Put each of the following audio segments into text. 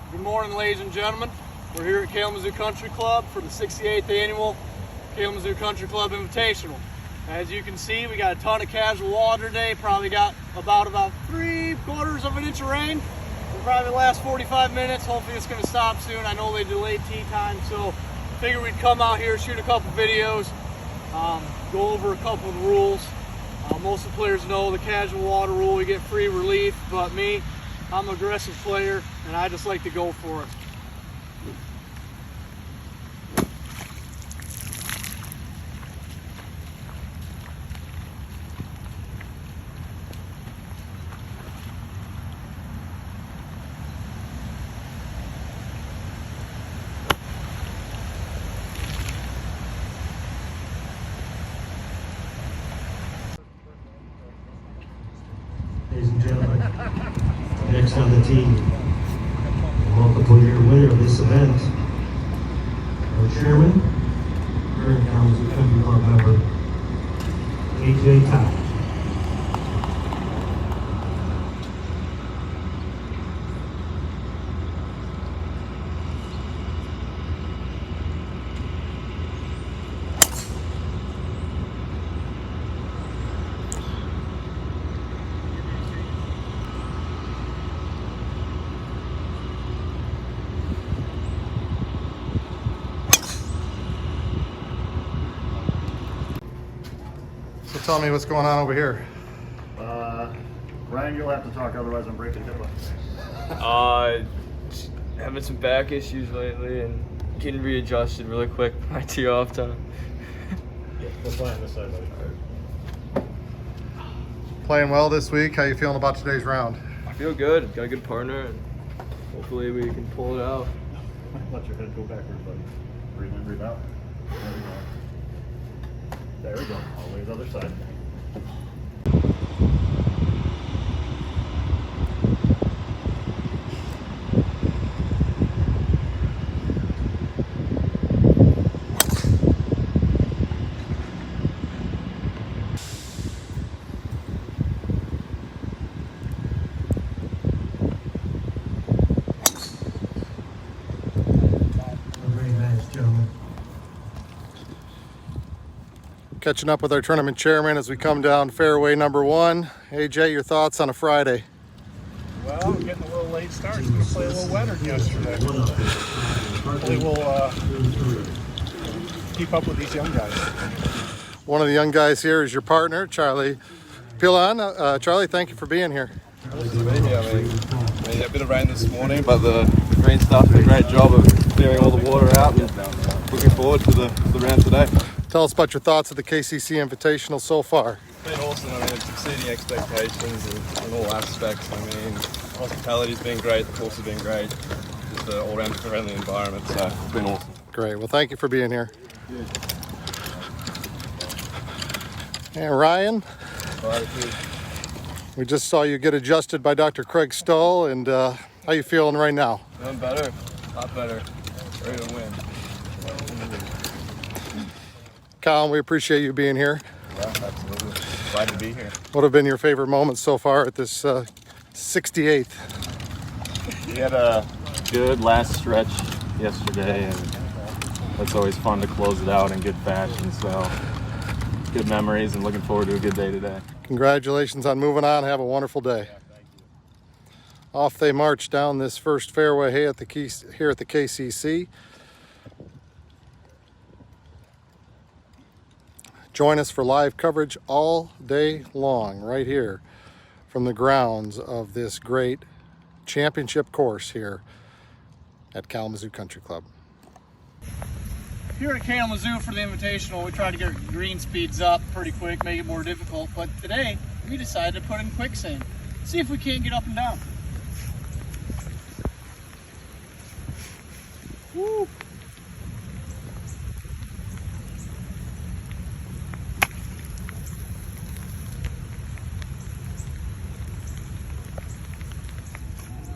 Good morning, ladies and gentlemen. We're here at Kalamazoo Country Club for the 68th annual Kalamazoo Country Club Invitational. As you can see, we got a ton of casual water today. Probably got about 3/4 of an inch of rain. It'll probably last 45 minutes. Hopefully it's going to stop soon. I know they delayed tee time, so figured we'd come out here, shoot a couple videos, go over a couple of the rules. Most of the players know the casual water rule. We get free relief, but me, I'm an aggressive player, and I just like to go for it. Ladies and gentlemen, next on the team, multiple year winner of this event, our chairman, current Kalamazoo Country Club member, AJ Town. So tell me what's going on over here. Ryan, you'll have to talk, otherwise I'm breaking hip. Having some back issues lately and getting readjusted really quick by tee off time. Yeah, we'll play on this side, buddy. Playing well this week. How you feeling about today's round? I feel good. Got a good partner and hopefully we can pull it out. Let your head go backwards, buddy. Breathe in, breathe out. There we go. There we go. Always other side. Great match, gentlemen. Catching up with our tournament chairman as we come down fairway number 1. AJ, your thoughts on a Friday? Well, we're getting a little late start. It's going to play a little wetter than yesterday. Hopefully we'll keep up with these young guys. One of the young guys here is your partner, Charlie Pilan. Charlie, thank you for being here. Nice to be here. I mean, a bit of rain this morning, but the green staff did a great job of clearing all the water out and looking forward to the round today. Tell us about your thoughts of the KCC Invitational so far. It's been awesome. I mean, it's exceeding expectations in all aspects. I mean, hospitality's been great, the course has been great, just an all-round friendly environment, so it's been awesome. Great. Well, thank you for being here. And Ryan, we just saw you get adjusted by Dr. Craig Stoll, and how you feeling right now? Feeling better, a lot better, ready to win. Colin, we appreciate you being here. Yeah, absolutely. Glad to be here. What have been your favorite moments so far at this 68th? We had a good last stretch yesterday, and it's always fun to close it out in good fashion. So, good memories, and looking forward to a good day today. Congratulations on moving on. Have a wonderful day. Off they march down this first fairway here at the KCC. Join us for live coverage all day long right here from the grounds of this great championship course here at Kalamazoo Country Club. Here at Kalamazoo for the Invitational, we try to get green speeds up pretty quick, make it more difficult, but today we decided to put in quicksand. See if we can't get up and down. Woo!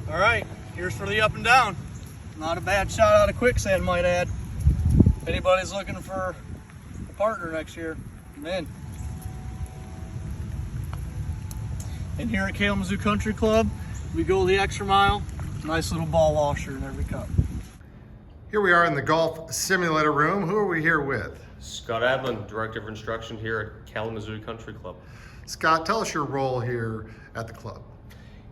All right, here's for the up and down. Not a bad shot out of quicksand, might add. If anybody's looking for a partner next year, I'm in. And here at Kalamazoo Country Club, we go the extra mile Nice little ball washer in every cup. Here we are in the golf simulator room. Who are we here with? Scott Adlin, Director of Instruction here at Kalamazoo Country Club. Scott, tell us your role here at the club.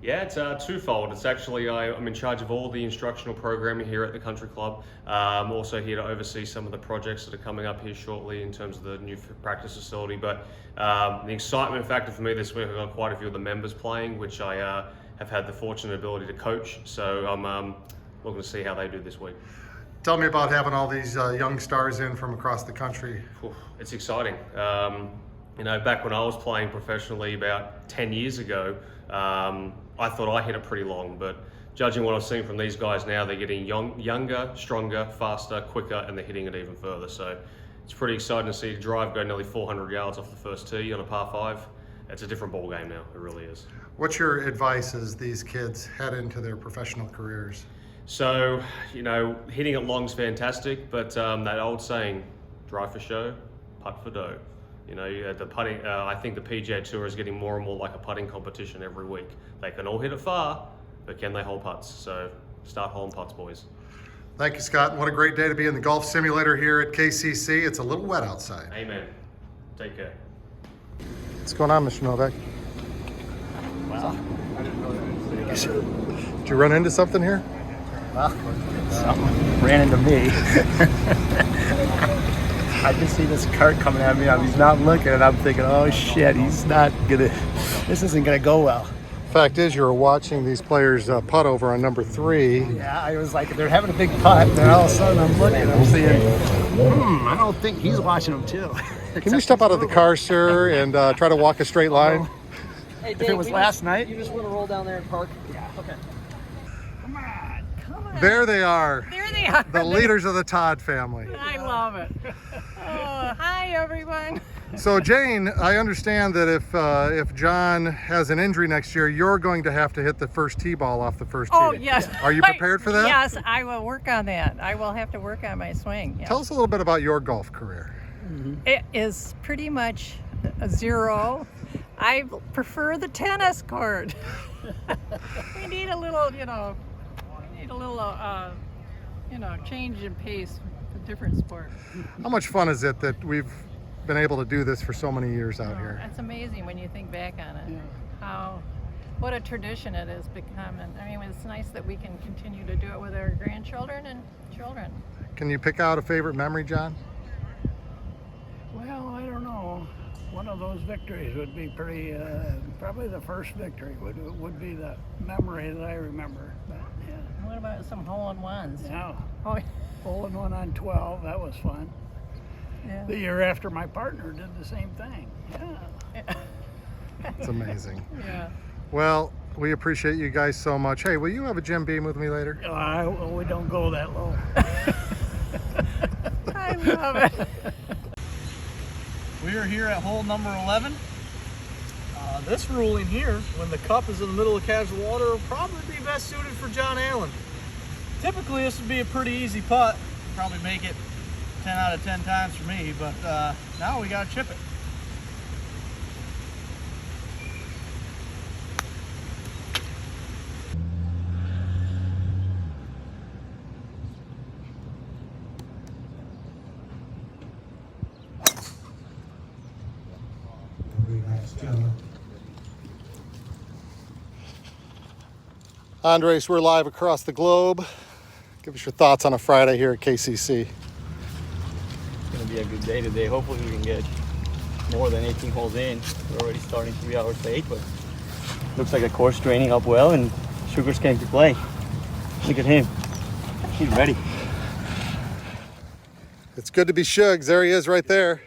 Yeah, it's twofold. It's actually, I'm in charge of all the instructional programming here at the Country Club. I'm also here to oversee some of the projects that are coming up here shortly in terms of the new practice facility. But the excitement factor for me this week, I've got quite a few of the members playing, which I have had the fortunate ability to coach. So I'm looking to see how they do this week. Tell me about having all these young stars in from across the country. It's exciting. You know, back when I was playing professionally about 10 years ago, I thought I hit it pretty long, but judging what I've seen from these guys now, they're getting younger, stronger, faster, quicker, and they're hitting it even further. So it's pretty exciting to see a drive go nearly 400 yards off the first tee on a par 5. It's a different ball game now, it really is. What's your advice as these kids head into their professional careers? So, you know, hitting it long's fantastic, but that old saying, drive for show, putt for dough. You know, the putting, I think the PGA Tour is getting more and more like a putting competition every week. They can all hit it far, but can they hold putts? So start holding putts, boys. Thank you, Scott. What a great day to be in the golf simulator here at KCC. It's a little wet outside. Amen. Take care. What's going on, Mr. Novak? Well, I didn't know that. Did you run into something here? Well, something ran into me. I just see this cart coming at me. He's not looking, and I'm thinking, oh shit, this isn't gonna go well. Fact is, you were watching these players putt over on number 3. Yeah, I was like, they're having a big putt, and then all of a sudden I'm looking, I'm saying, I don't think he's watching them too. Can you step out of the car, sir, and try to walk a straight line? Hey, Dave, if it was last night? You just want to roll down there and park? Yeah. Okay. Come on. There they are. There they are. The leaders of the Todd family. I love it. Oh, hi everyone. So Jane, I understand that if John has an injury next year, you're going to have to hit the first tee ball off the first tee. Oh yes. Are you prepared for that? Yes, I will work on that. I will have to work on my swing. Yes. Tell us a little bit about your golf career. It is pretty much a 0. I prefer the tennis court. We need a little, change in pace. A different sport. How much fun is it that we've been able to do this for so many years out here? It's amazing when you think back on it. What a tradition it has become. And I mean, it's nice that we can continue to do it with our grandchildren and children. Can you pick out a favorite memory, John? Well, I don't know. One of those victories would be pretty, probably the first victory would be the memory that I remember. But, yeah. What about some hole-in-ones? Yeah. Oh, Hole-in-one on 12, that was fun. yeah. The year after my partner did the same thing. Yeah. It's amazing. Yeah. Well, we appreciate you guys so much. Hey, will you have a Jim Beam with me later? We don't go that low. I love it. We are here at hole number 11. This ruling here, when the cup is in the middle of casual water, will probably be best suited for John Allen. Typically, this would be a pretty easy putt. Probably make it 10 out of 10 times for me, but now we got to chip it. Andres, we're live across the globe. Give us your thoughts on a Friday here at KCC. It's gonna be a good day today. Hopefully we can get more than 18 holes in. We're already starting 3 hours late, but looks like the course training up well, and Sugar's came to play. Look at him. He's ready. It's good to be Shugs. There he is right there.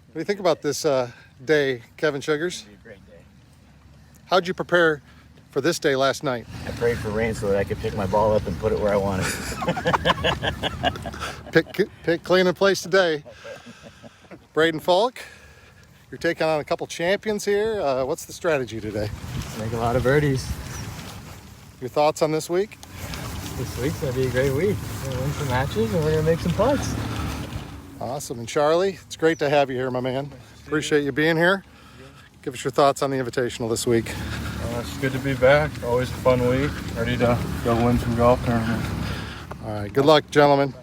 What do you think about this day, Kevin Sugars? It'll be a great day. How'd you prepare for this day last night? I prayed for rain so that I could pick my ball up and put it where I wanted. Pick clean and place today. Braden Falk, you're taking on a couple champions here. What's the strategy today? Make a lot of birdies. Your thoughts on this week? This week's gonna be a great week. We're gonna win some matches and we're gonna make some putts. Awesome. And Charlie, it's great to have you here, my man. Appreciate you being here. Give us your thoughts on the Invitational this week. It's good to be back. Always a fun week. Ready to go win some golf tournaments. All right, good luck, gentlemen.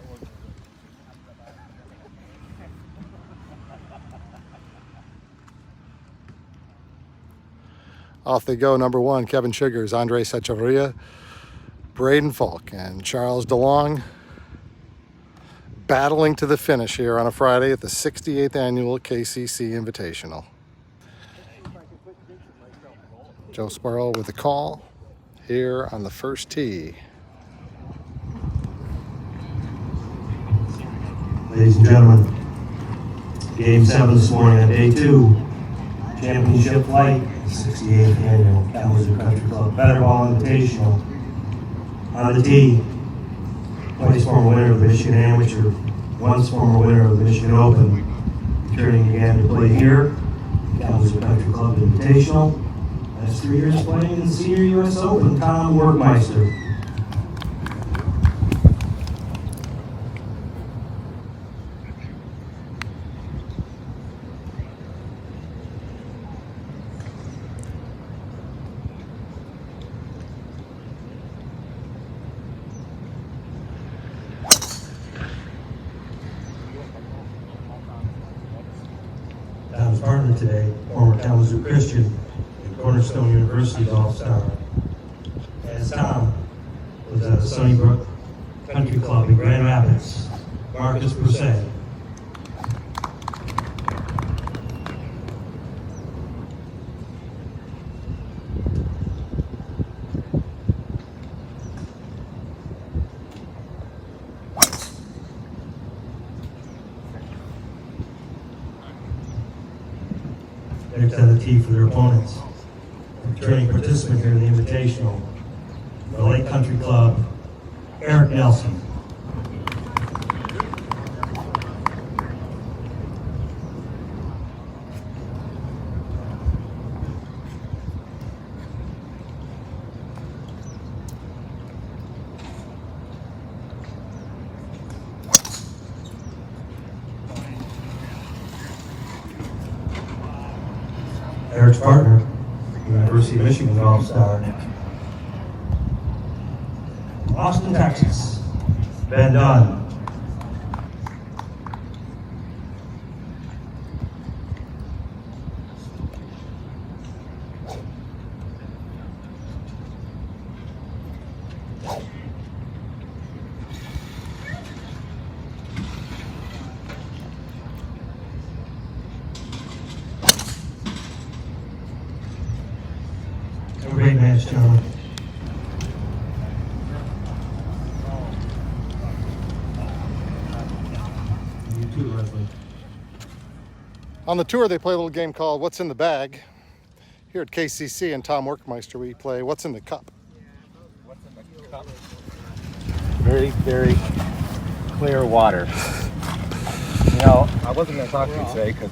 Off they go, number one, Kevin Sugars, Andre Sechavarria, Braden Falk, and Charles Delong, battling to the finish here on a Friday at the 68th annual KCC Invitational. Joe Sparrow with the call here on the first tee. Ladies and gentlemen, Game 7 this morning on Day 2, Championship Flight, 68th Annual Kalamazoo Country Club Better Ball Invitational. On the tee, twice former winner of the Michigan Amateur, once former winner of the Michigan Open, returning again to play here, Kalamazoo Country Club Invitational. Last 3 years playing in the Senior U.S. Open, Tom Workmeister. Tom's partner today, former Kalamazoo Christian and Cornerstone University golf star. As Tom was at the Sunnybrook Country Club in Grand Rapids, Marcus Broussard. Next on the tee for their opponents, returning participant here in the Invitational, the Lake Country Club, Eric Nelson. Eric's partner, University of Michigan golf star, Austin, Texas, Ben Dunn. Have a great match, gentlemen. You too, Leslie. On the tour, they play a little game called What's in the Bag. Here at KCC and Tom Workmeister, we play What's in the Cup. Very, very clear water. You know, I wasn't going to talk to you today because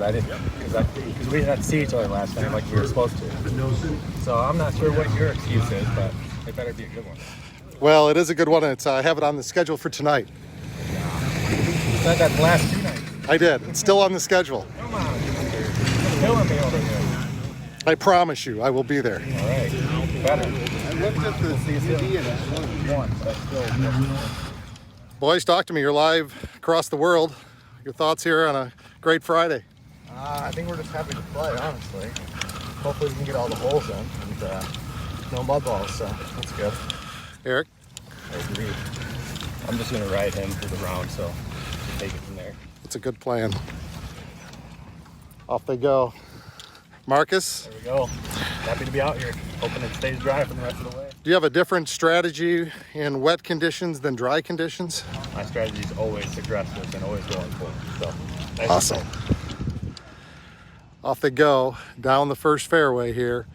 we didn't have to see each other last time like we were supposed to. So I'm not sure what your excuse is, but it better be a good one. Well, it is a good one, and I have it on the schedule for tonight. You said that the last 2 nights. I did. It's still on the schedule. Come on, you're killing me over here. I promise you, I will be there. All right, better. I looked at the CD and it's one, but still. Boys, talk to me. You're live across the world. Your thoughts here on a great Friday? I think we're just happy to play, honestly. Hopefully we can get all the holes in and no mud balls, so that's good. Eric? I agree. I'm just going to ride him for the round, so we'll take it from there. It's a good plan. Off they go. Marcus? There we go. Happy to be out here. Hoping it stays dry for the rest of the way. Do you have a different strategy in wet conditions than dry conditions? My strategy is always aggressive and always going for it. So, nice. Awesome. Off they go, down the first fairway here.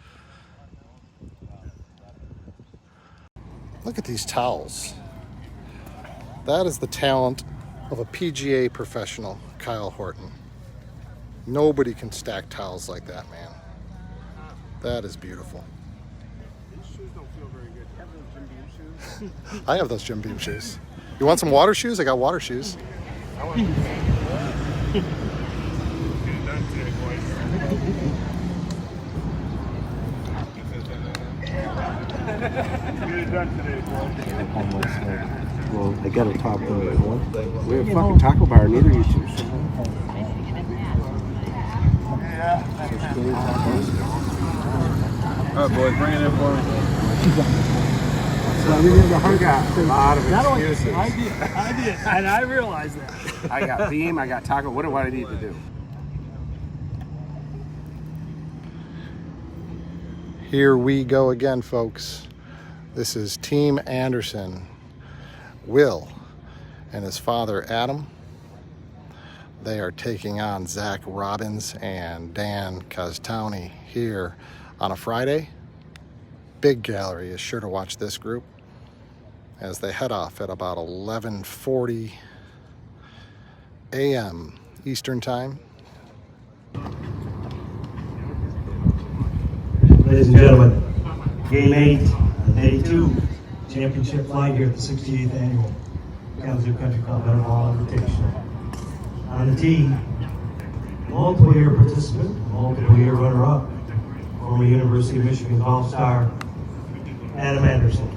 Look at these towels. That is the talent of a PGA professional, Kyle Horton. Nobody can stack towels like that, man. That is beautiful. These shoes don't feel very good. Have those Jim Beam shoes? I have those Jim Beam shoes. You want some water shoes? I got water shoes. I want Get it done today, boys. What have you done today, bro? Well, I gotta talk to him. We're a fucking taco bar, neither of you two. All right, boys, bring it in for me. So we never hung out. A lot of excuses. I did, and I realized that. I got beam, I got taco. What do I need to do? Here we go again, folks. This is Team Anderson. Will and his father, Adam. They are taking on Zach Robbins and Dan Kostowny here on a Friday. Big gallery is sure to watch this group as they head off at about 11:40 a.m. Eastern Time. Ladies and gentlemen, Game 8, Day 2, Championship flight here at the 68th Annual Kalamazoo Country Club Ball Invitational. On the tee, multiple-year participant, multiple-year runner-up, former University of Michigan golf star, Adam Anderson.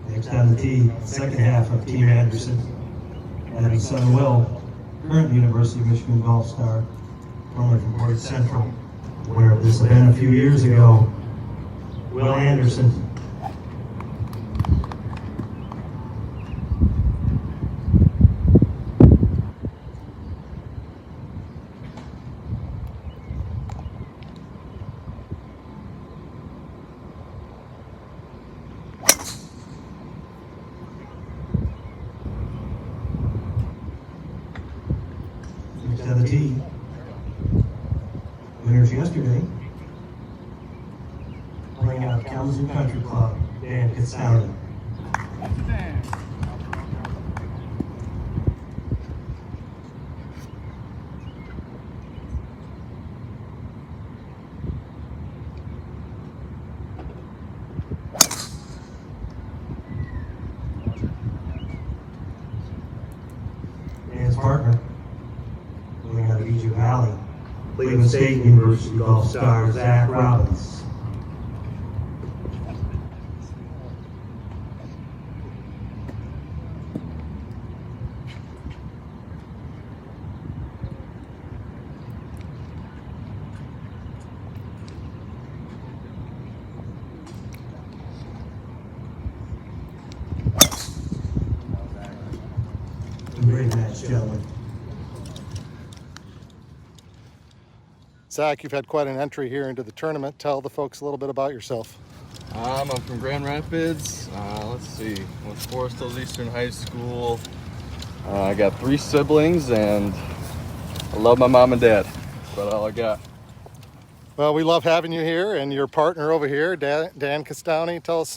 Next on the tee, second half of Team Anderson, Adam's son Will, current University of Michigan golf star, formerly from Port Central, winner of this event a few years ago, Will Anderson. Next on the tee, winners yesterday, playing out of Kalamazoo Country Club, Dan Kostowny. Dan's partner, playing out of Egypt Valley, Cleveland State University golf star Zach Robbins. Great match, gentlemen. Zach, you've had quite an entry here into the tournament. Tell the folks a little bit about yourself. I'm from Grand Rapids. Let's see. Went to Forest Hills Eastern High School. I got 3 siblings, and I love my mom and dad. That's about all I got. Well, we love having you here, and your partner over here, Dan Kostowny. Tell us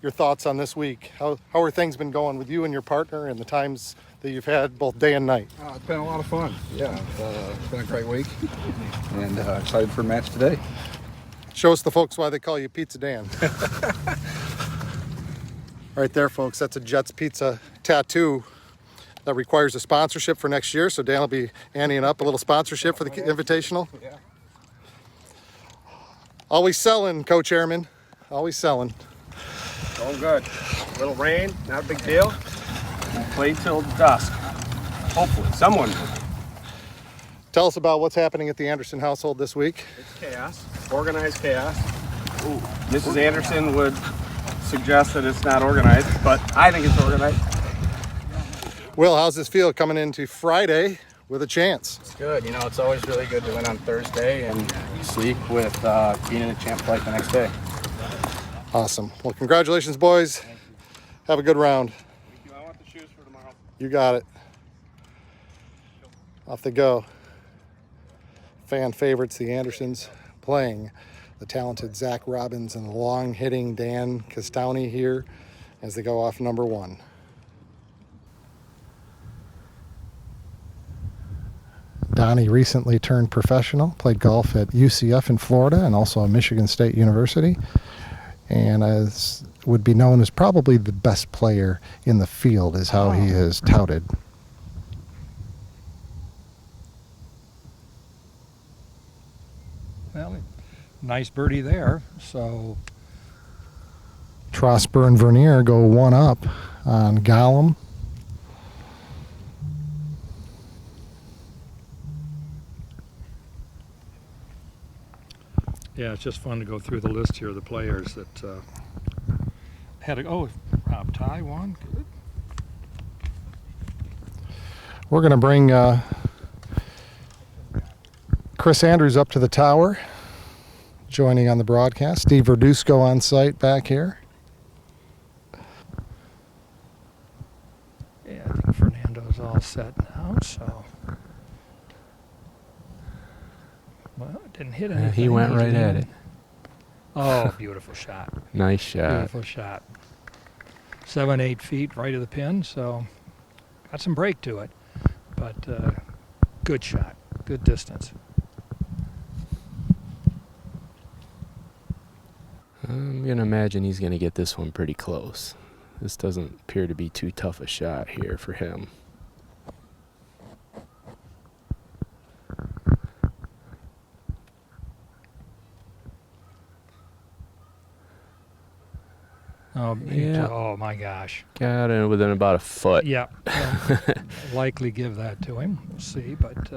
your thoughts on this week. How are things been going with you and your partner and the times that you've had both day and night? It's been a lot of fun. Yeah, it's been a great week, and excited for a match today. Show us the folks why they call you Pizza Dan. Right there, folks, that's a Jets Pizza tattoo that requires a sponsorship for next year, so Dan will be anteing up a little sponsorship for the Invitational. Yeah. Always selling, Coach Airman. Always selling. Going good. A little rain, not a big deal. We'll play till dusk. Hopefully, someone will. Tell us about what's happening at the Anderson household this week. It's chaos. Organized chaos. Ooh. Mrs. Anderson would suggest that it's not organized, but I think it's organized. Will, how's this feel coming into Friday with a chance? It's good. You know, it's always really good to win on Thursday and sleep with being in a champ fight the next day. Awesome. Well, congratulations, boys. Have a good round. Thank you. I want the shoes for tomorrow. You got it. Off they go. Fan favorites, the Andersons, playing the talented Zach Robbins and long-hitting Dan Kostowny here as they go off number 1. Donnie recently turned professional, played golf at UCF in Florida and also at Michigan State University, and would be known as probably the best player in the field is how he is touted. Well, nice birdie there. So Trosper and Vernier go one up on Gollum. yeah, it's just fun to go through the list here of the players that had a Rob Ty won. Good. We're going to bring Chris Andrews up to the tower, joining on the broadcast. Steve Verdusco on site back here. Yeah, I think Fernando's all set now, so. Well, it didn't hit anything. He went right at it. Oh, beautiful shot. Nice shot. Beautiful shot. 7-8 feet right of the pin, so got some break to it, but good shot, good distance. I'm going to imagine he's going to get this one pretty close. This doesn't appear to be too tough a shot here for him. Oh, yeah. Oh my gosh. Got it within about a foot. Yeah. Likely give that to him. We'll see. But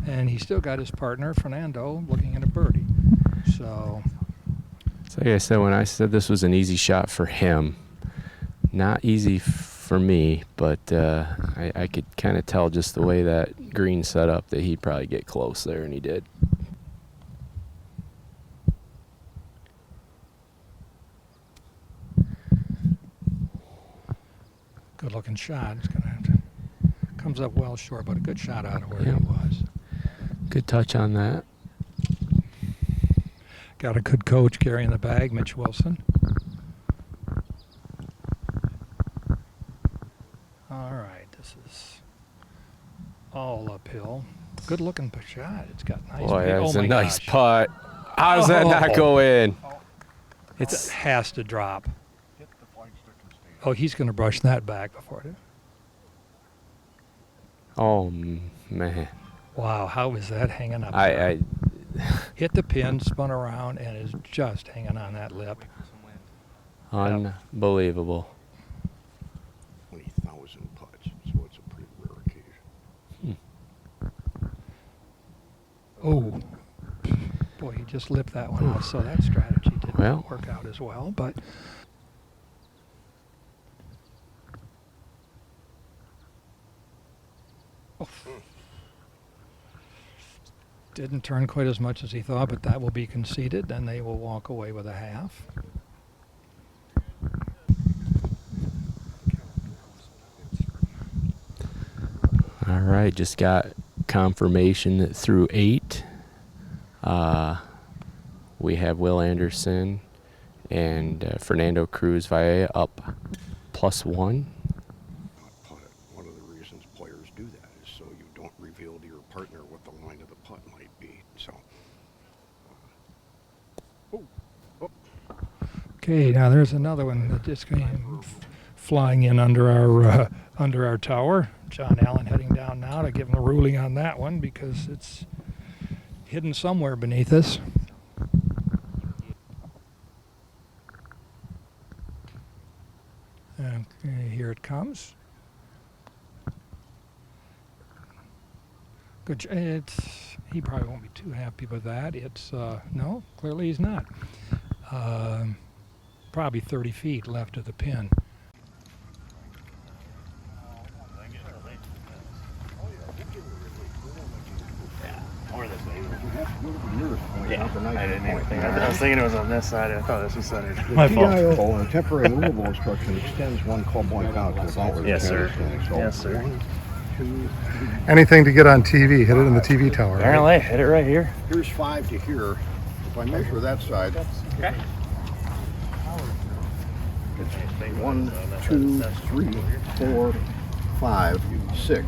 and he still got his partner, Fernando, looking at a birdie. So. Like I said, when I said this was an easy shot for him, not easy for me, but I could kind of tell just the way that green set up that he'd probably get close there, and he did. Good looking shot. It's gonna have to comes up well short, but a good shot out of where he was. Good touch on that. Got a good coach carrying the bag, Mitch Wilson. All right, this is all uphill. Good looking shot. It's got nice. Boy, that's oh a nice gosh. putt. How does that not go in? It has to drop. Oh, he's going to brush that back before it. Oh man! Wow, how is that hanging up? I hit the pin, spun around, and is just hanging on that lip. Unbelievable. 20,000 putts, so it's a pretty rare occasion. Oh, boy, he just lipped that one out, so that strategy didn't work out as well, but. Oh. Didn't turn quite as much as he thought, but that will be conceded, and they will walk away with a half. All right, just got confirmation that through 8, we have Will Anderson and Fernando Cruz Valle up +1. One of the reasons players do that is so you don't reveal to your partner what the line of the putt might be. So. Okay, now there's another one that just came flying in under our tower. John Allen heading down now to give him a ruling on that one because it's hidden somewhere beneath us. Okay, here it comes. Good. He probably won't be too happy with that. It's no, clearly he's not. Probably 30 feet left of the pin. Yeah, I didn't even think. I was thinking it was on this side. I thought this was centered. The My fault. TIO, a temporary movable instruction, extends one club point out to the outward. Yes, sir. So Yes, sir. 1, 2, 3. Anything to get on TV, hit it in the TV tower. Right? Apparently, hit it right here. Here's 5 to here. If I measure that side, Okay. it's 1, 2, 3, 4, 5, 6.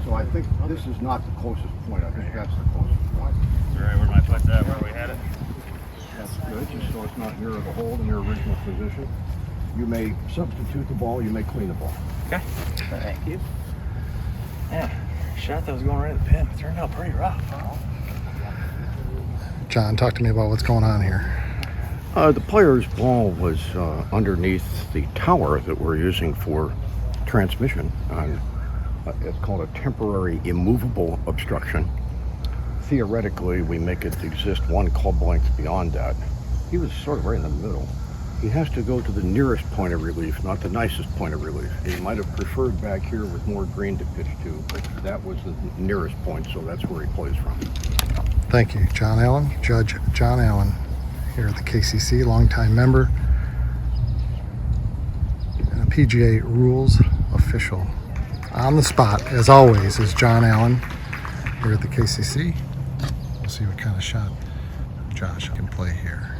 So I think this is not the closest point. I think that's the closest point. All right, where my putt's at? Where we had it? That's good, just so it's not near the hole in your original position. You may substitute the ball, you may clean the ball. Okay. Thank you. Yeah, shot that was going right at the pin. It turned out pretty rough. John, talk to me about what's going on here. The player's ball was underneath the tower that we're using for transmission. It's called a temporary immovable obstruction. Theoretically, we make it exist one club length beyond that. He was sort of right in the middle. He has to go to the nearest point of relief, not the nicest point of relief. He might have preferred back here with more green to pitch to, but that was the nearest point, so that's where he plays from. Thank you, John Allen. Judge John Allen here at the KCC, longtime member and a PGA rules official. On the spot, as always, is John Allen here at the KCC. We'll see what kind of shot Josh can play here.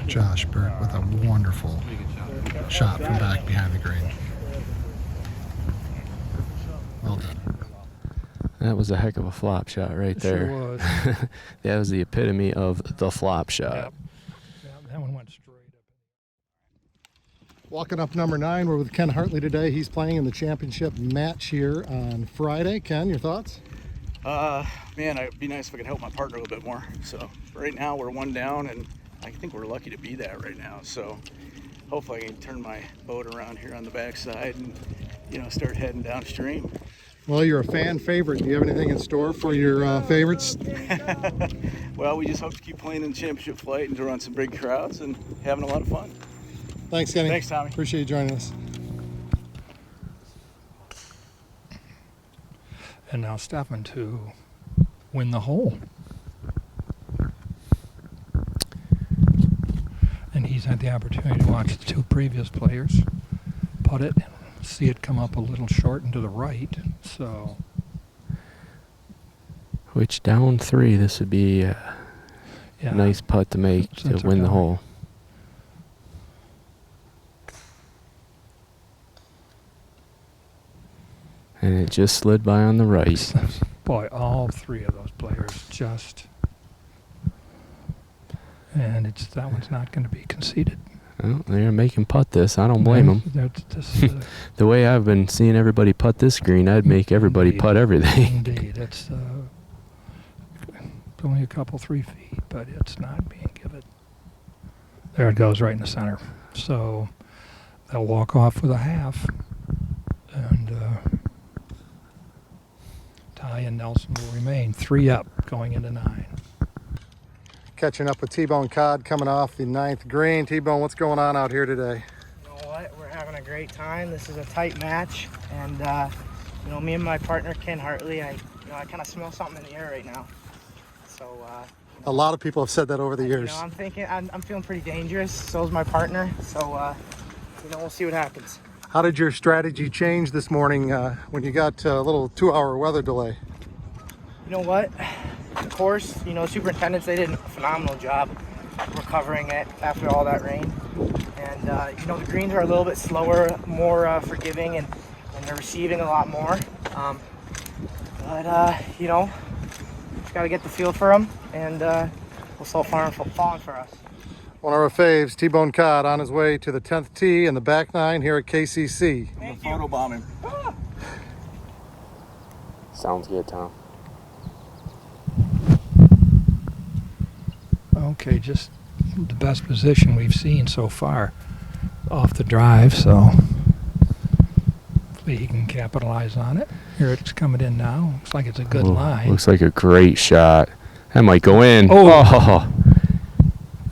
Josh Burke with a wonderful shot from back behind the green. Well done. That was a heck of a flop shot right It there. sure was. That was the epitome of the flop shot. Yep. Yeah, that one went straight up. Walking up number 9, we're with Ken Hartley today. He's playing in the championship match here on Friday. Ken, your thoughts? Man, it'd be nice if I could help my partner a little bit more. So right now we're one down, and I think we're lucky to be that right now. So hopefully I can turn my boat around here on the backside and, start heading downstream. Well, you're a fan favorite. Do you have anything in store for your favorites? Well, we just hope to keep playing in the championship flight and to run some big crowds and having a lot of fun. Thanks, Kenny. Thanks, Tommy. Appreciate you joining us. And now Stefan to win the hole. And he's had the opportunity to watch the two previous players putt it, see it come up a little short and to the right. So, Which down 3, this would be a nice putt to make to win the hole. And it just slid by on the right. boy, all 3 of those players just. And that one's not going to be conceded. Well, they're making putt this. I don't blame them. The way I've been seeing everybody putt this green, I'd make everybody putt everything. Indeed. It's only a couple 3 feet, but it's not being given. There it goes right in the center. So they'll walk off with a half. And Ty and Nelson will remain 3 up going into 9. Catching up with T-Bone Cod coming off the 9th green. T-Bone, what's going on out here today? You know what? We're having a great time. This is a tight match, and me and my partner Ken Hartley, I kind of smell something in the air right now. So a lot of people have said that over the years. I'm feeling pretty dangerous. So is my partner. So we'll see what happens. How did your strategy change this morning when you got a little 2-hour weather delay? You know what? The course, superintendents, they did a phenomenal job recovering it after all that rain. And, the greens are a little bit slower, more forgiving, and they're receiving a lot more. Just got to get the feel for them, and we'll start falling for us. One of our faves, T-Bone Cod, on his way to the 10th tee in the back 9 here at KCC. Photobomb him. Sounds good, Tom. Okay, just the best position we've seen so far off the drive, so hopefully he can capitalize on it. Here it's coming in now. Looks like it's a good line. Looks like a great shot. That might go in. Oh.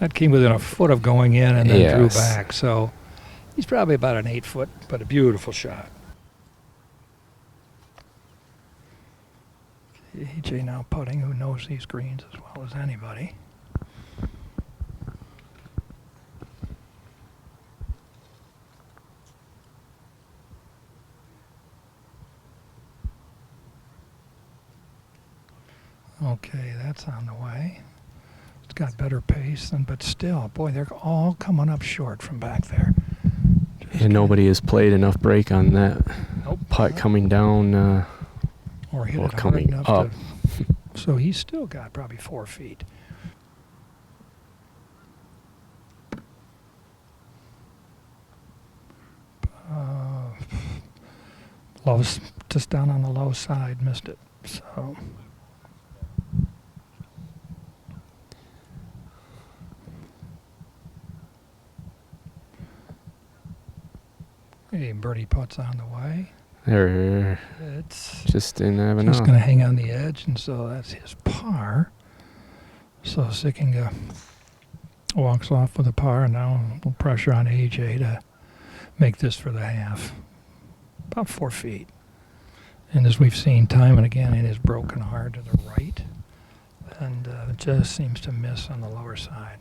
That came within a foot of going in and then drew back. So he's probably about an 8 foot, but a beautiful shot. AJ now putting, who knows these greens as well as anybody. Okay, that's on the way. It's got better pace, but still, boy, they're all coming up short from back there. And nobody has played enough break on that putt coming down Or hit or it hard coming enough up. So he's still got probably 4 feet. Lows, just down on the low side, missed it. So. Hey, birdie putt's on the way. It's just didn't have enough. Just going to hang on the edge, and so that's his par. So Sickinga walks off with a par, and now a little pressure on AJ to make this for the half. About 4 feet. And as we've seen time and again, it is broken hard to the right, and it just seems to miss on the lower side.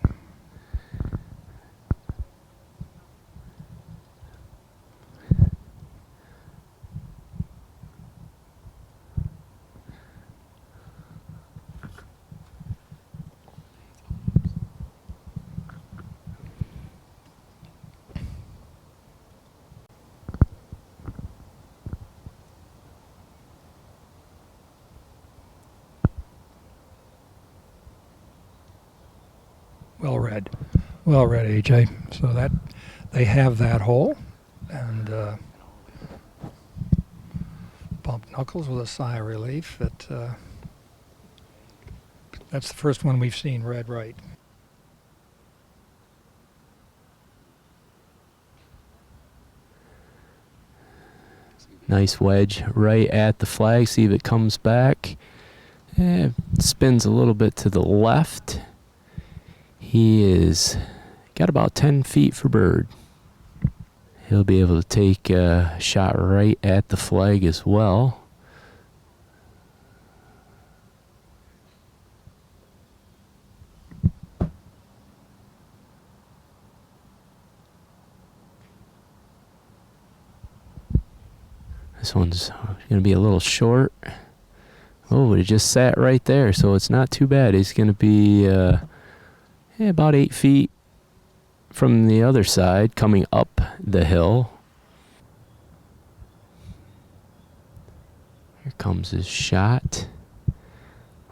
Well read, AJ. So that they have that hole, and bumped knuckles with a sigh of relief. That's the first one we've seen read right. Nice wedge right at the flag. See if it comes back. Spins a little bit to the left. He is got about 10 feet for bird. He'll be able to take a shot right at the flag as well. This one's going to be a little short. Oh, it just sat right there, so it's not too bad. He's going to be about 8 feet from the other side, coming up the hill. Here comes his shot.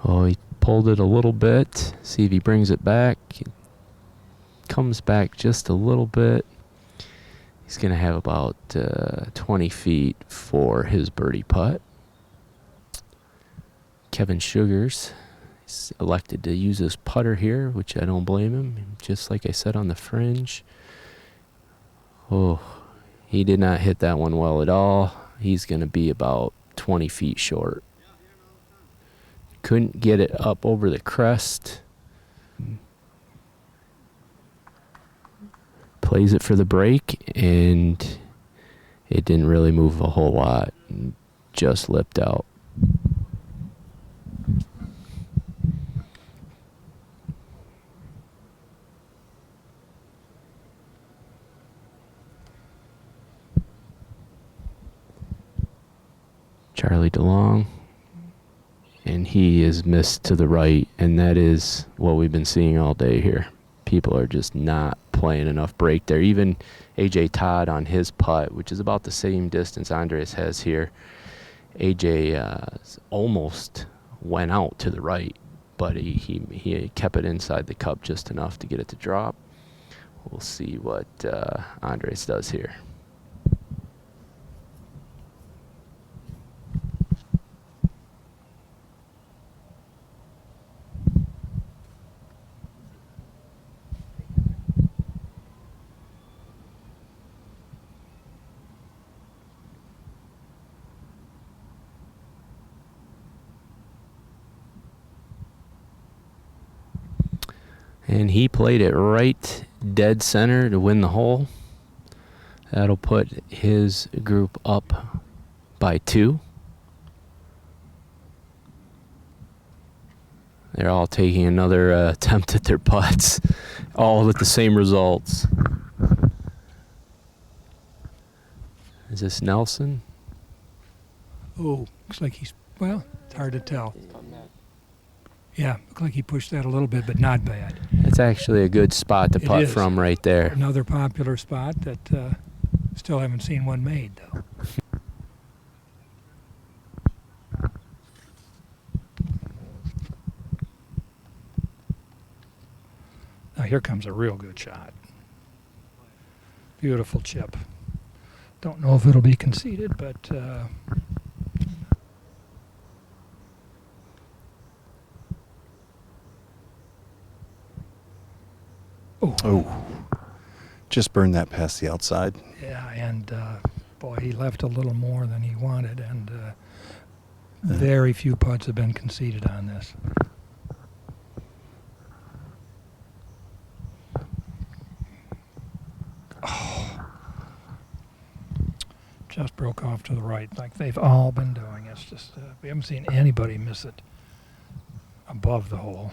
Oh, he pulled it a little bit. See if he brings it back. It comes back just a little bit. He's going to have about 20 feet for his birdie putt. Kevin Sugars is elected to use his putter here, which I don't blame him. Just like I said on the fringe. Oh, he did not hit that one well at all. He's going to be about 20 feet short. Couldn't get it up over the crest. Plays it for the break, and it didn't really move a whole lot. Just lipped out. Charlie Delong, and he is missed to the right, and that is what we've been seeing all day here. People are just not playing enough break there. Even AJ Todd on his putt, which is about the same distance Andres has here, AJ almost went out to the right, but he kept it inside the cup just enough to get it to drop. We'll see what Andres does here. And he played it right dead center to win the hole. That'll put his group up by 2. They're all taking another attempt at their putts, all with the same results. Is this Nelson? Oh, looks like he's, well, it's hard to tell. Yeah, looked like he pushed that a little bit, but not bad. It's actually a good spot to It putt is. from right there. Another popular spot that still haven't seen one made, though. Now here comes a real good shot. Beautiful chip. Don't know if it'll be conceded, but oh, just burned that past the outside. yeah, and boy, he left a little more than he wanted, and very few putts have been conceded on this. Just broke off to the right, like they've all been doing. It's just we haven't seen anybody miss it above the hole.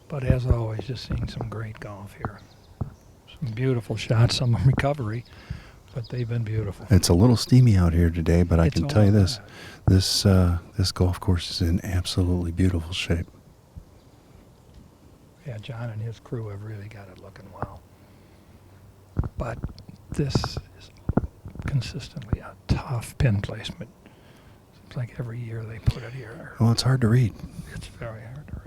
But as always, just seeing some great golf here. Some beautiful shots, some recovery, but they've been beautiful. It's a little steamy out here today, but I It's can tell you all this: this golf course is in absolutely beautiful shape. Yeah, John and his crew have really got it looking well. But this is consistently a tough pin placement. Seems like every year they put it here. Well, it's hard to read. It's very hard to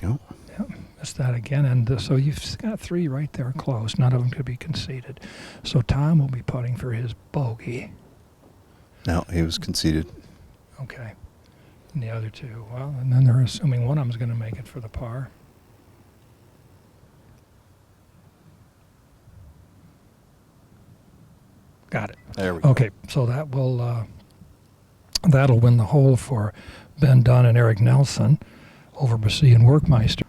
read. Oh. Yep, missed that again. And so you've got three right there close. None of them could be conceded. So Tom will be putting for his bogey. No, he was conceded. Okay. And the other two, well, and then they're assuming one of them's going to make it for the par. Got it. There we go. Okay, so that will that'll win the hole for Ben Dunn and Eric Nelson over Bassi and Workmeister.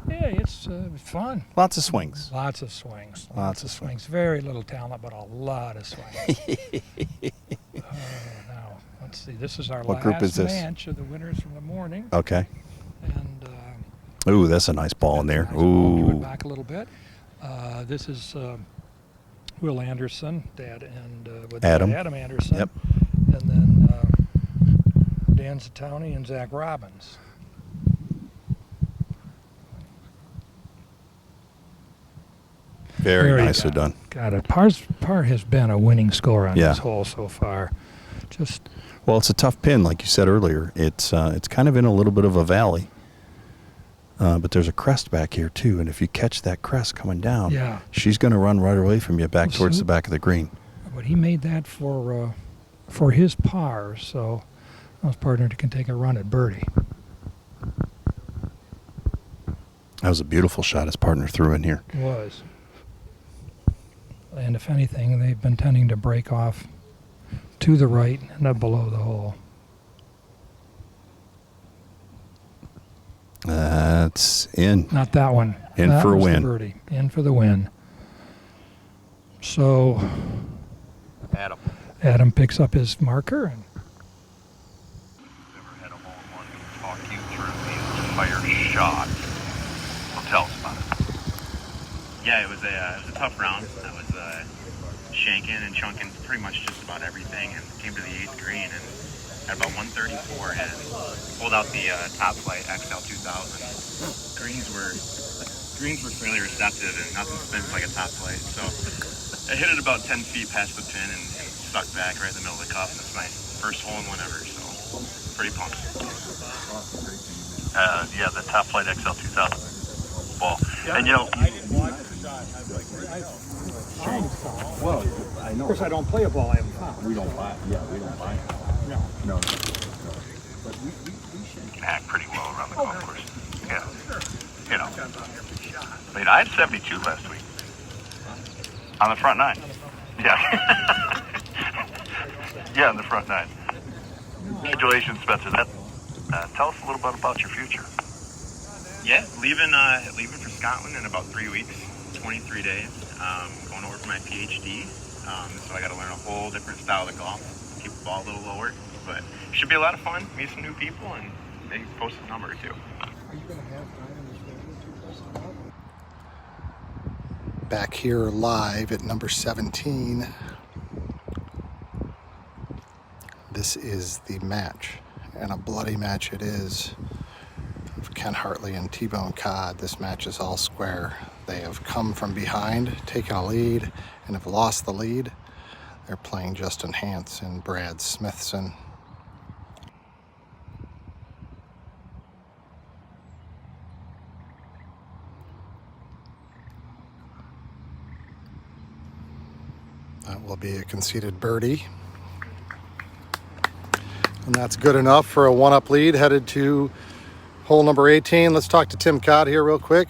Yeah, it's fun. Lots of swings. Lots of swings. Lots of swings. Very little talent, but a lot of swings. Now, let's see. This is our What last group is this? match of the winners from the morning. Okay. And Ooh, that's a nice ball in there. Give it Ooh. back a little bit. This is Will Anderson, Dad, and with Adam. Adam Anderson. Yep. And then Dan Zatoni and Zach Robbins. Very nicely done. Got it. Par has been a winning score on Yeah. this hole so far. Just Well, it's a tough pin, like you said earlier. It's kind of in a little bit of a valley, but there's a crest back here too. And if you catch that crest coming down, Yeah. she's going to run right away from you back towards the back of the green. but he made that for his par, so his partner can take a run at birdie. That was a beautiful shot his partner threw in here. It was. And if anything, they've been tending to break off to the right and up below the hole. That's in. Not that one. In That for a was the win. birdie. In for the win. So Adam picks up his marker and Fire shot. Well, tell us about it. Yeah, it was a tough round. I was shanking and chunking pretty much just about everything, and came to the 8th green and at about 134 and pulled out the top flight XL 2000. Greens were fairly receptive, and nothing spins like a top flight. So I hit it about 10 feet past the pin and stuck back right in the middle of the cup. And it's my first hole in one ever, so pretty pumped. Yeah, the top flight XL 2000 ball. And you know, Well, I know. Of course, I don't play a ball I haven't found. We don't buy. Yeah, we don't buy. No. But we can hack pretty well around the golf course. Yeah. You know. I mean, I had 72 last week on the front nine. Yeah. Yeah, on the front nine. Congratulations, Spencer. Tell us a little bit about your future. Yeah, leaving for Scotland in about 3 weeks, 23 days. Going over for my PhD. So I got to learn a whole different style of golf. Keep the ball a little lower, but it should be a lot of fun. Meet some new people and maybe post a number or two. Are you going to have time in this video to post it up? back here live at number 17. This is the match, and a bloody match it is, of Ken Hartley and T-Bone Cod. This match is all square. They have come from behind, taken a lead, and have lost the lead. They're playing Justin Hance and Brad Smithson. That will be a conceded birdie. And that's good enough for a one-up lead headed to hole number 18. Let's talk to Tim Cod here real quick.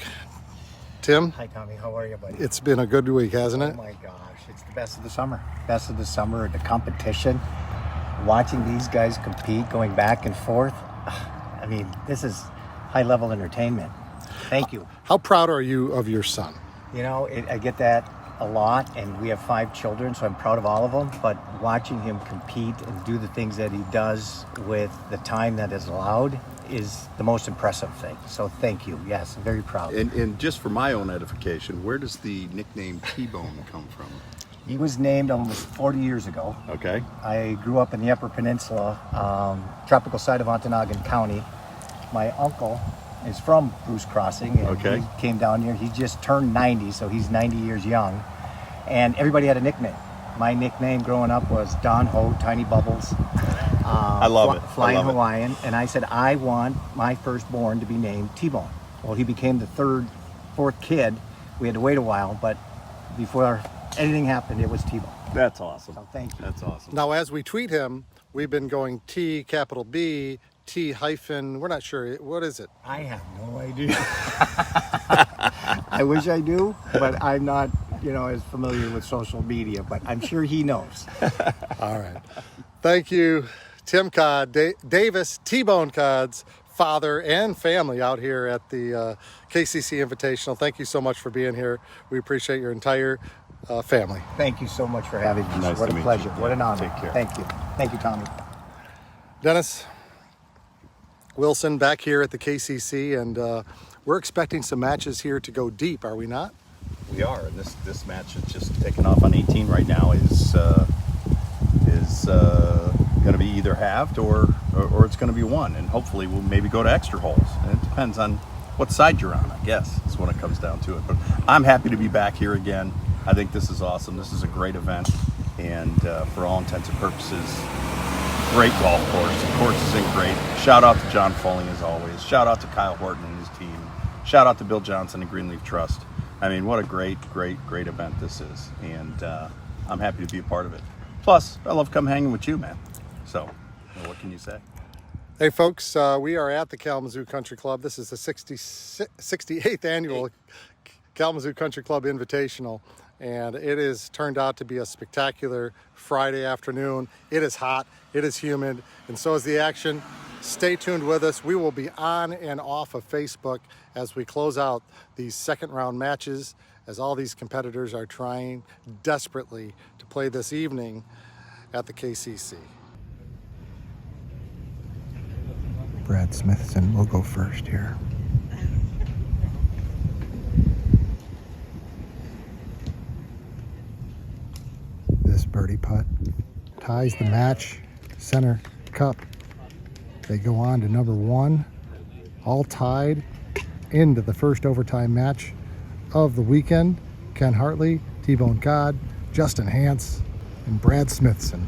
Tim? Hi, Tommy. How are you, buddy? It's been a good week, hasn't it? Oh, my gosh. It's the best of the summer. Best of the summer, the competition. Watching these guys compete, going back and forth. I mean, this is high-level entertainment. Thank you. How proud are you of your son? You know, I get that a lot, and we have 5 children, so I'm proud of all of them, but watching him compete and do the things that he does with the time that is allowed is the most impressive thing. So thank you. Yes, I'm very proud. And just for my own edification, where does the nickname T-Bone come from? He was named almost 40 years ago. Okay. I grew up in the Upper Peninsula, tropical side of Ontonagon County. My uncle is from Bruce Crossing, and he came down here. He just turned 90, so he's 90 years young. And everybody had a nickname. My nickname growing up was Don Ho, Tiny Bubbles. I love it. Flying I love Hawaiian. And I said, I want my firstborn to be named T-Bone. Well, he became the 4th kid. We had to wait a while, but before anything happened, it was T-Bone. That's awesome. So thank you. That's awesome. Now, as we tweet him, we've been going T, capital B, T hyphen, we're not sure. What is it? I have no idea. I wish I do, but I'm not, as familiar with social media, but I'm sure he knows. All right. Thank you, Tim Cod, Davis, T-Bone Cod's father and family out here at the KCC Invitational. Thank you so much for being here. We appreciate your entire family. Thank you so much for having me. Nice what to a meet pleasure. you. What an honor. Take care. Thank you. Thank you, Tommy. Dennis Wilson back here at the KCC, and we're expecting some matches here to go deep, are we not? We are, and this match is just taking off on 18 right now is going to be either halved or it's going to be won, and hopefully we'll maybe go to extra holes. And it depends on what side you're on, I guess, is when it comes down to it. But I'm happy to be back here again. I think this is awesome. This is a great event, and for all intents and purposes, great golf course. The course is in great. Shout out to John Foley as always. Shout out to Kyle Horton and his team. Shout out to Bill Johnson and Greenleaf Trust. I mean, what a great event this is, and I'm happy to be a part of it. Plus, I love come hanging with you, man. So, what can you say? Hey, folks, we are at the Kalamazoo Country Club. This is the 68th annual Kalamazoo Country Club Invitational, and it has turned out to be a spectacular Friday afternoon. It is hot, it is humid, and so is the action. Stay tuned with us. We will be on and off of Facebook as we close out these second round matches, as all these competitors are trying desperately to play this evening at the KCC. Brad Smithson will go first here. This birdie putt ties the match center cup. They go on to number 1, all tied into the first overtime match of the weekend. Ken Hartley, T-Bone Cod, Justin Hance, and Brad Smithson.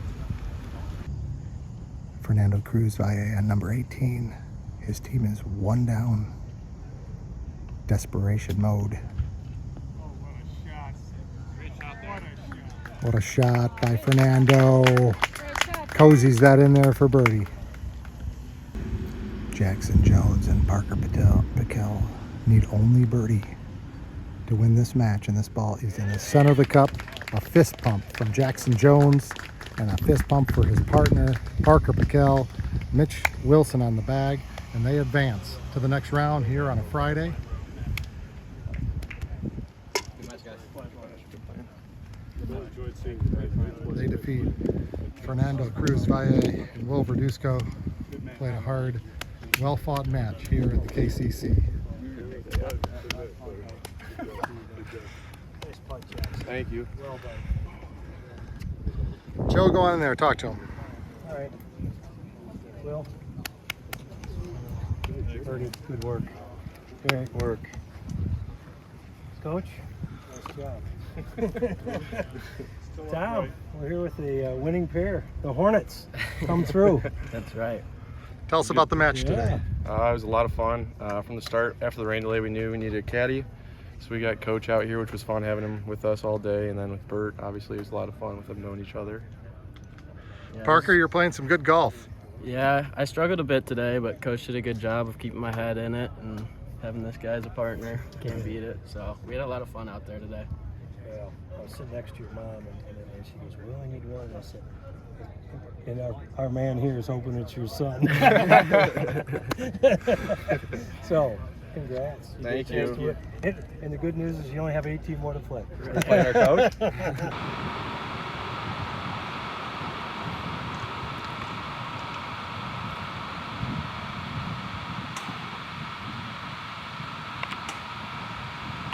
Fernando Cruz Valle on number 18. His team is 1 down. Desperation mode. What a shot by Fernando. Cozies that in there for birdie. Jackson Jones and Parker Patel need only birdie to win this match, and this ball is in the center of the cup. A fist pump from Jackson Jones and a fist pump for his partner, Parker Patel. Mitch Wilson on the bag, and they advance to the next round here on a Friday. They defeat Fernando Cruz Valle and Will Verduzco. Played a hard, well-fought match here at the KCC. Thank you. Well done. Joe, go on in there. Talk to him. All right. Will. Birdie, good work. Great work. Coach, nice job. Tom, we're here with the winning pair, the Hornets. Come through. That's right. Tell us about the match today. It was a lot of fun. From the start, after the rain delay, we knew we needed a caddy. So we got Coach out here, which was fun having him with us all day. And then with Bert, obviously, it was a lot of fun with them knowing each other. Parker, you're playing some good golf. Yeah, I struggled a bit today, but Coach did a good job of keeping my head in it and having this guy as a partner. Can't beat it. So we had a lot of fun out there today. Well, I was sitting next to your mom, and she goes, "We only need one." And I said, "And our man here is hoping it's your son." So, congrats. Thank you. And the good news is you only have 18 more to play. We're playing our coach.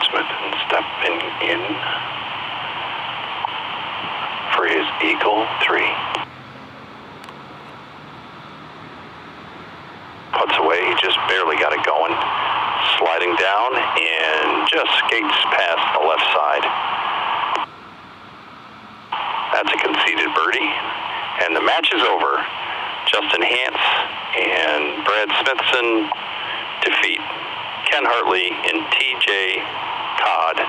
Smithson stepping in for his eagle 3. Puts away, he just barely got it going. Sliding down and just skates past the left side. That's a conceded birdie. And the match is over. Justin Hance and Brad Smithson defeat Ken Hartley and TJ Codd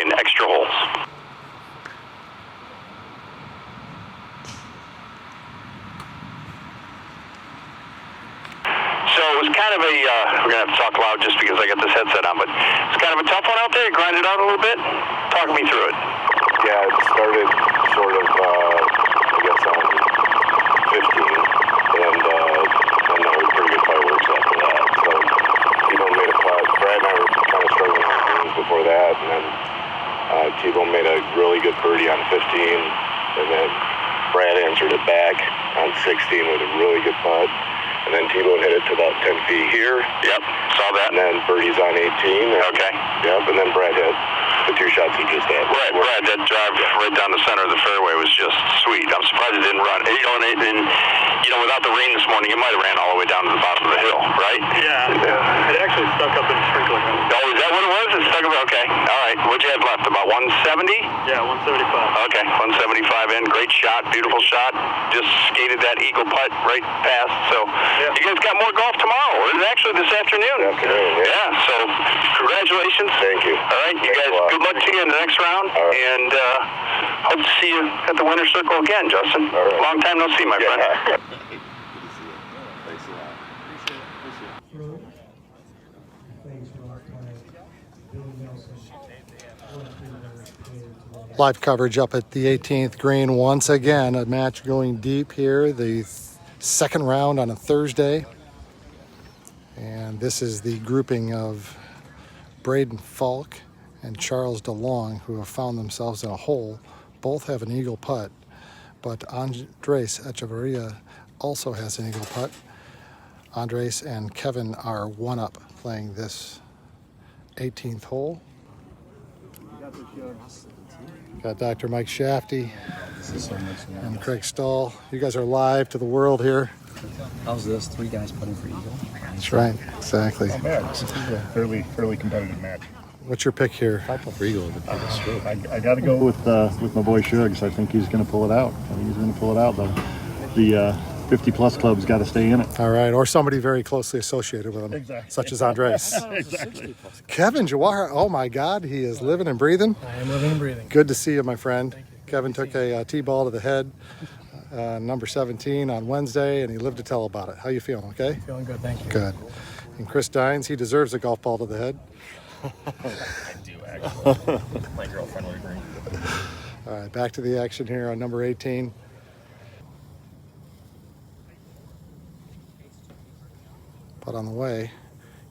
in extra holes. So it was kind of a, we're going to have to talk loud just because I got this headset on, but it's kind of a tough one out there. You grind it out a little bit. Talk me through it. Yeah, it started sort of, I guess, on 15, and then there were pretty good fireworks after that. So T-Bone made a putt. Brad and I were kind of struggling on greens before that, and then T-Bone made a really good birdie on 15, and then Brad answered it back on 16 with a really good putt. And then T-Bone hit it to about 10 feet here. Yep, saw that. And then birdie's on 18. Okay. Yep, and then Brad hit the 2 shots he just had. Right, Brad, that drive right down the center of the fairway was just sweet. I'm surprised it didn't run. Without the rain this morning, it might have ran all the way down to the bottom of the hill, right? Yeah, it actually stuck up in the sprinkler gun. Oh, is that what it was? It stuck up? Okay. All right. What'd you have left? About 170? Yeah, 175. Okay, 175 in. Great shot. Beautiful shot. Just skated that eagle putt right past. So you guys got more golf tomorrow. Or actually this afternoon. Yeah, so congratulations. Thank you. All right, you guys, good luck to you in the next round. And hope to see you at the winner's circle again, Justin. Long time no see, my friend. Live coverage up at the 18th green once again. A match going deep here. The second round on a Thursday. And this is the grouping of Braden Falk and Charles DeLong, who have found themselves in a hole. Both have an eagle putt, but Andres Echeverria also has an eagle putt. Andres and Kevin are one up playing this 18th hole. Got Dr. Mike Shafty and Craig Stahl. You guys are live to the world here. How's this? 3 guys putting for eagle? That's right, exactly. Not bad. This is a fairly competitive match. What's your pick here? I got to go with my boy Shugs. I think he's going to pull it out. The 50-plus club's got to stay in it. All right, or somebody very closely associated with him, such as Andres. Exactly. Kevin Jawahar, oh my God, he is living and breathing. I am living and breathing. Good to see you, my friend. Kevin took a tee-ball to the head, number 17 on Wednesday, and he lived to tell about it. How you feeling, okay? Feeling good, thank you. Good. And Chris Dines, he deserves a golf ball to the head. I do, actually. My girlfriend would agree. All right, back to the action here on number 18. But on the way,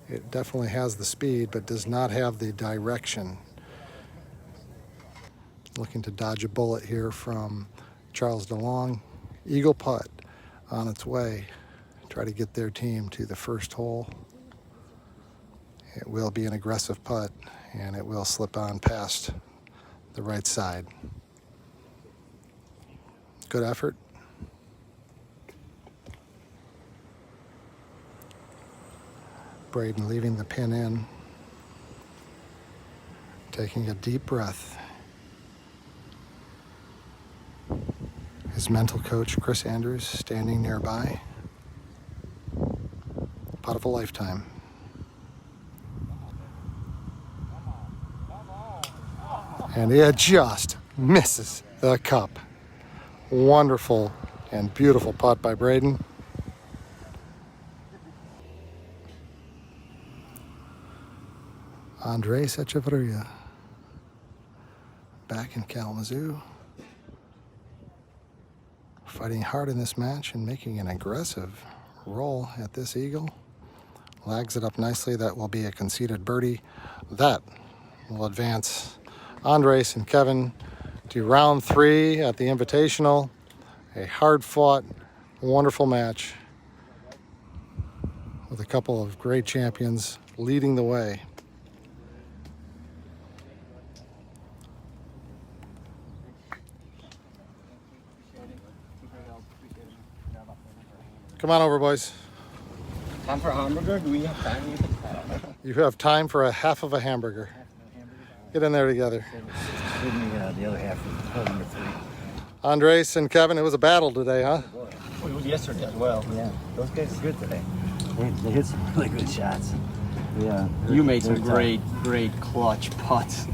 it definitely has the speed, but does not have the direction. Looking to dodge a bullet here from Charles DeLong. Eagle putt on its way. Try to get their team to the first hole. It will be an aggressive putt, and it will slip on past the right side. Good effort. Braden leaving the pin in, taking a deep breath. His mental coach, Chris Andrews, standing nearby. Putt of a lifetime. And it just misses the cup. Wonderful and beautiful putt by Braden. Andres Echeverria back in Kalamazoo, fighting hard in this match and making an aggressive roll at this eagle. Lags it up nicely. That will be a conceded birdie. That will advance Andres and Kevin to round 3 at the Invitational. A hard-fought, wonderful match with a couple of great champions leading the way. Come on over, boys. Time for a hamburger? Do we have time? You have time for a half of a hamburger. Get in there together. Give me the other half of hole number 3. Andres and Kevin, it was a battle today, huh? It was yesterday as well. Yeah, those guys are good today. They hit some really good shots. Yeah. You made some great clutch putts.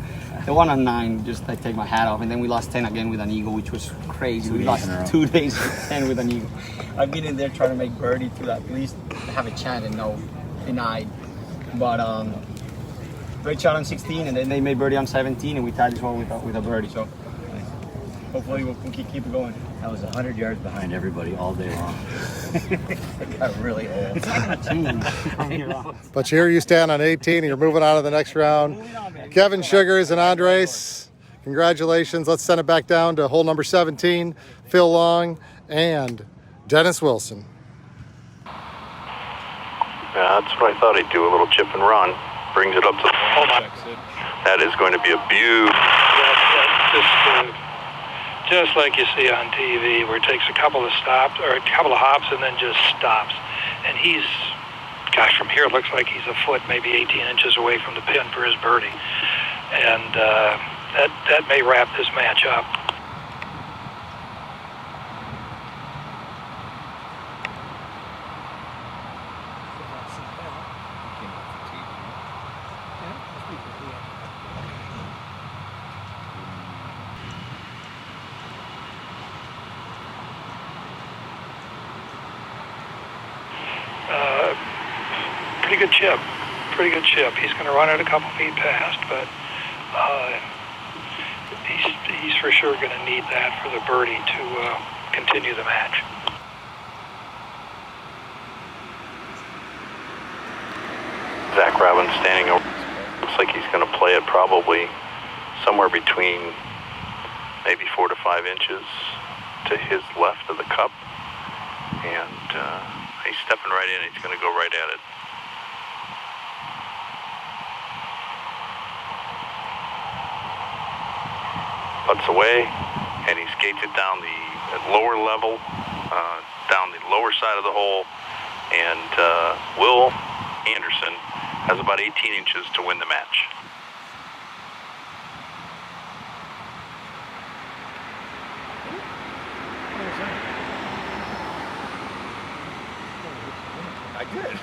The one on 9, just I take my hat off, and then we lost 10 again with an eagle, which was crazy. We lost 2 days with 10 with an eagle. I've been in there trying to make birdie to at least have a chance and no denied. But great shot on 16, and then they made birdie on 17, and we tied this one with a birdie. So hopefully we'll keep it going. I was 100 yards behind everybody all day long. It got really old. It's like a team. But here you stand on 18 and you're moving on to the next round. Kevin Sugars and Andres, congratulations. Let's send it back down to hole number 17. Phil Long and Dennis Wilson. Yeah, that's what I thought he'd do, a little chip and run. Brings it up to the hole. That is going to be a beaut. Just like you see on TV, where it takes a couple of stops or a couple of hops and then just stops. And he's, gosh, from here it looks like he's a foot, maybe 18 inches away from the pin for his birdie. And that may wrap this match up. Pretty good chip. He's going to run it a couple feet past, but he's for sure going to need that for the birdie to continue the match. Zach Robbins standing over. Looks like he's going to play it probably somewhere between maybe 4 to 5 inches to his left of the cup. And he's stepping right in. He's going to go right at it. Putts away, and he skates it down the lower level, down the lower side of the hole, and Will Anderson has about 18 inches to win the match. I did.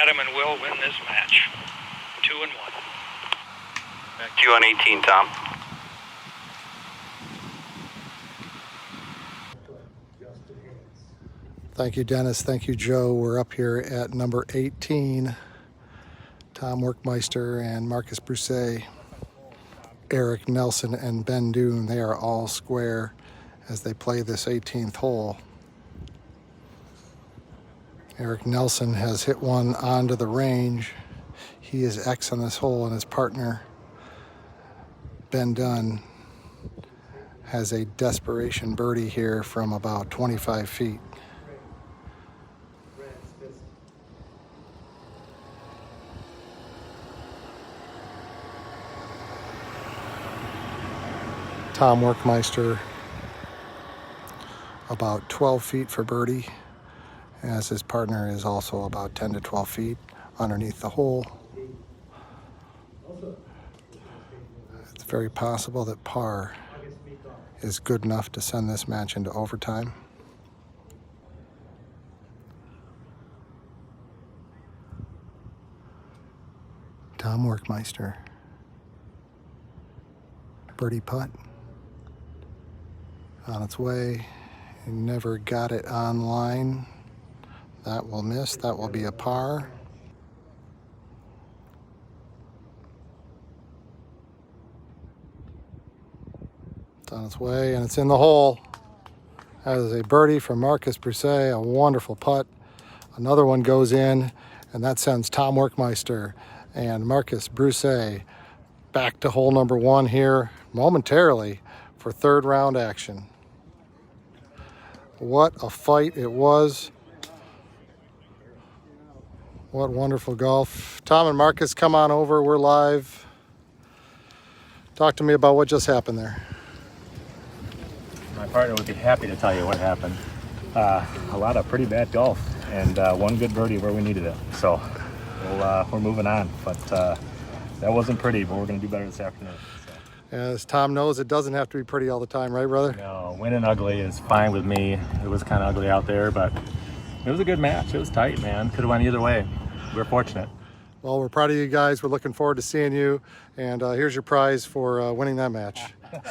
Adam and Will win this match. 2-1. Back to you on 18, Tom. Thank you, Dennis. Thank you, Joe. We're up here at number 18. Tom Workmeister and Marcus Brousset, Eric Nelson and Ben Doon, they are all square as they play this 18th hole. Eric Nelson has hit one onto the range. He is X on this hole, and his partner, Ben Dunn, has a desperation birdie here from about 25 feet. Tom Workmeister about 12 feet for birdie, as his partner is also about 10 to 12 feet underneath the hole. It's very possible that par is good enough to send this match into overtime. Tom Workmeister. Birdie putt. On its way. He never got it on line. That will miss. That will be a par. It's on its way, and it's in the hole. That is a birdie from Marcus Brousset, a wonderful putt. Another one goes in, and that sends Tom Workmeister and Marcus Brousset back to hole number one here momentarily for third round action. What a fight it was. What wonderful golf. Tom and Marcus, come on over. We're live. Talk to me about what just happened there. My partner would be happy to tell you what happened. A lot of pretty bad golf and one good birdie where we needed it. So we're moving on. But that wasn't pretty, but we're going to do better this afternoon. As Tom knows, it doesn't have to be pretty all the time, right, brother? No, winning ugly is fine with me. It was kind of ugly out there, but it was a good match. It was tight, man. Could have went either way. We were fortunate. Well, we're proud of you guys. We're looking forward to seeing you. And here's your prize for winning that match. Can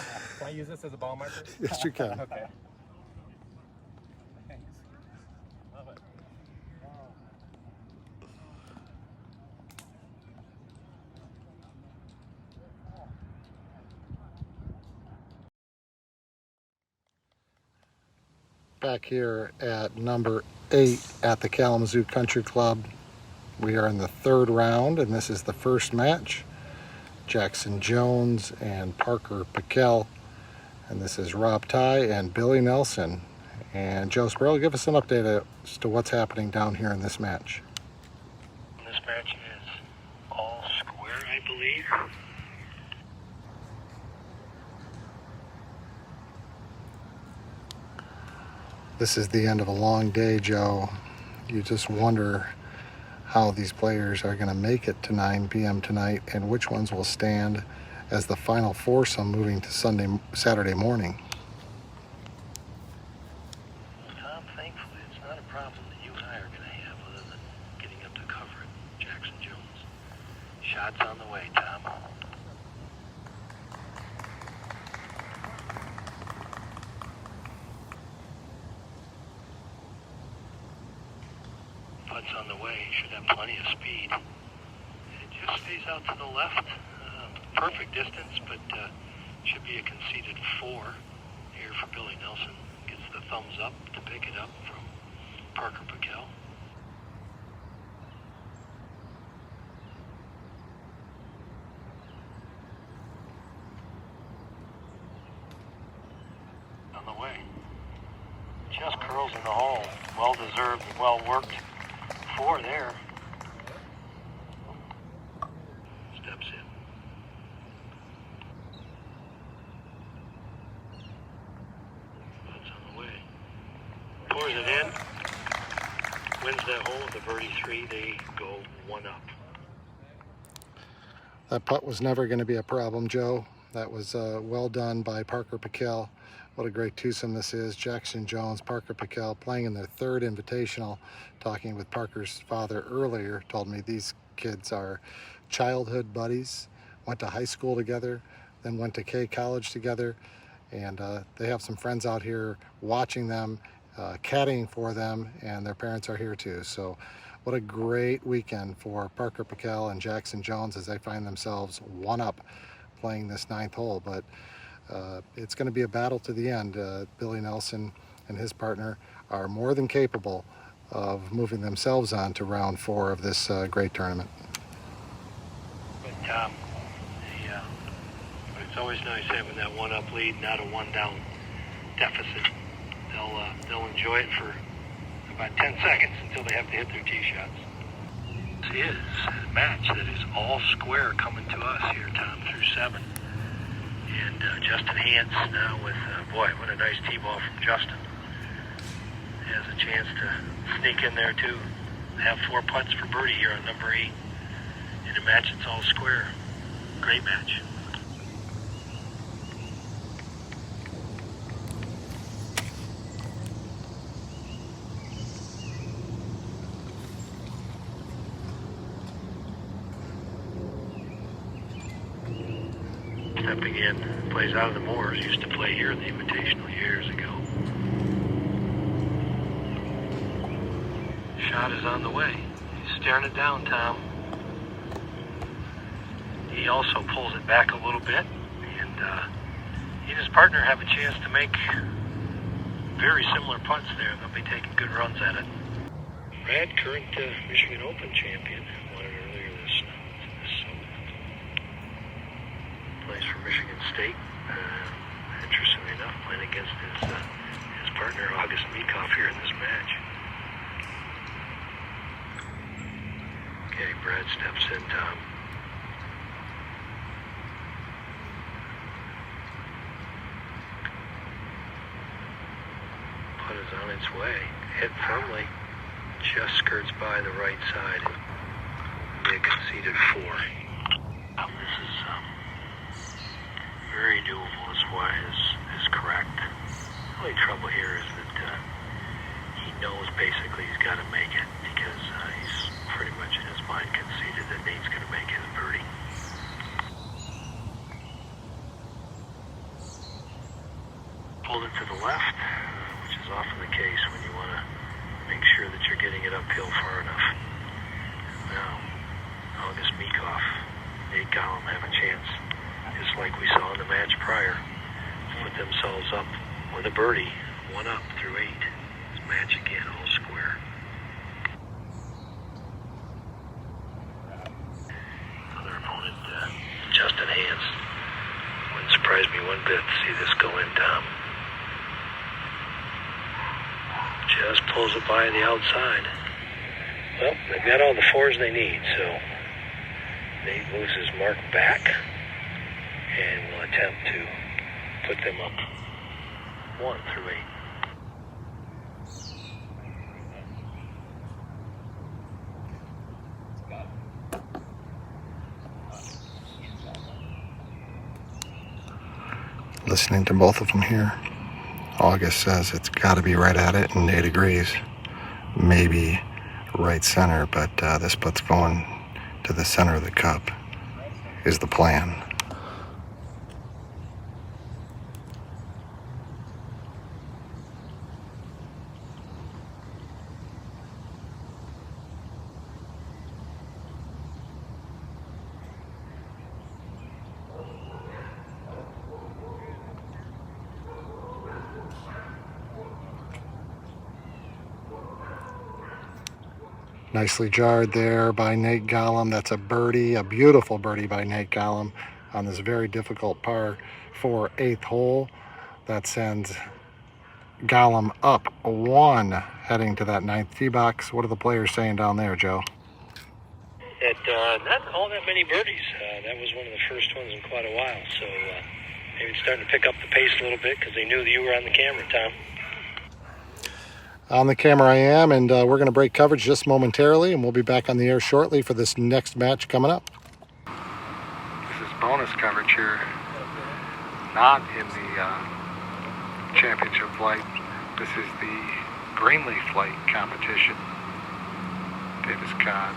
I use this as a ball marker? Yes, you can. Okay. Back here at number 8 at the Kalamazoo Country Club. We are in the third round, and this is the first match. Jackson Jones and Parker Piquel. And this is Rob Ty and Billy Nelson. And Joe Sparrow, give us an update as to what's happening down here in this match. This match is all square, I believe. This is the end of a long day, Joe. You just wonder how these players are going to make it to 9 p.m. tonight and which ones will stand as the final foursome moving to Saturday morning. Tom, thankfully, it's not a problem that you and I are going to have other than getting up to cover it. Jackson Jones. Shots on the way, Tom. Putts on the way, should have plenty of speed. It just stays out to the left. Perfect distance, but should be a conceded 4 here for Billy Nelson. Gets the thumbs up to pick it up from Parker Piquel. On the way. Just curls in the hole. Well deserved and well worked. 4 there. Steps in. That's on the way. Pours it in. Wins that hole with a birdie 3. They go 1 up. That putt was never going to be a problem, Joe. That was well done by Parker Piquel. What a great twosome this is. Jackson Jones, Parker Piquel playing in their third invitational. Talking with Parker's father earlier, told me these kids are childhood buddies, went to high school together, then went to K College together, and they have some friends out here watching them, caddying for them, and their parents are here too. So What a great weekend for Parker Pickell and Jackson Jones as they find themselves one up playing this 9th hole. But it's going to be a battle to the end. Billy Nelson and his partner are more than capable of moving themselves on to round 4 of this great tournament. But it's always nice having that 1-up lead, not a 1-down deficit. They'll enjoy it for about 10 seconds until they have to hit their tee shots. This is a match that is all square coming to us here, Tom, through 7. And Justin Hance now with, boy, what a nice tee ball from Justin. Has a chance to sneak in there too. Have 4 putts for birdie here on number 8. In a match that's all square. Great match. Stepping in, plays out of the Moors, used to play here in the Invitational years ago. Shot is on the way. He's staring it down, Tom. He also pulls it back a little bit, and he and his partner have a chance to make very similar putts there. They'll be taking good runs at it. Brad, current Michigan Open champion, won it earlier this summer. Plays for Michigan State. Interestingly enough, playing against his partner August Meekhoff here in this match. Okay, Brad steps in, Tom. Putt is on its way. Hit firmly. Just skirts by the right side. Be a conceded 4. This is very doable as far as is correct. The only trouble here is that he knows basically he's got to make it because he's pretty much in his mind conceded that Nate's going to make his birdie. Pulled it to the left, which is often the case when you want to make sure that you're getting it uphill far enough. Now, August Meekhoff, Nate Gollum have a chance, just like we saw in the match prior, to put themselves up with a birdie, 1 up through 8. This match again, all square. Other opponent, Justin Hance. Wouldn't surprise me one bit to see this go in, Tom. Just pulls it by the outside. Well, they've got all the 4s they need, so Nate moves his mark back and will attempt to put them up 1 through 8. Listening to both of them here, August says it's got to be right at it, and Nate agrees. Maybe right center, but this putt's going to the center of the cup is the plan. Nicely jarred there by Nate Gollum. That's a birdie, a beautiful birdie by Nate Gollum on this very difficult par 4 8th hole. That sends Gollum up 1 heading to that 9th tee box. What are the players saying down there, Joe? That not all that many birdies. That was one of the first ones in quite a while. So maybe it's starting to pick up the pace a little bit because they knew that you were on the camera, Tom. On the camera I am, and we're going to break coverage just momentarily, and we'll be back on the air shortly for this next match coming up. This is bonus coverage here, not in the championship flight. This is the Greenleaf flight competition. Davis Cobb,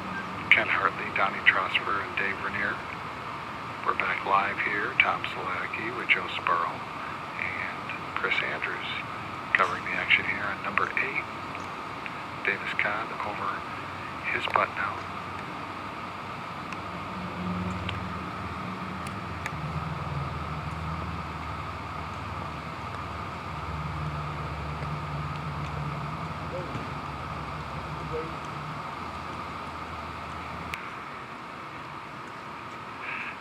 Ken Hartley, Donnie Trosper, and Dave Renier. We're back live here. Tom Solacki with Joe Spurl and Chris Andrews covering the action here on number 8. Davis Cobb over his putt now.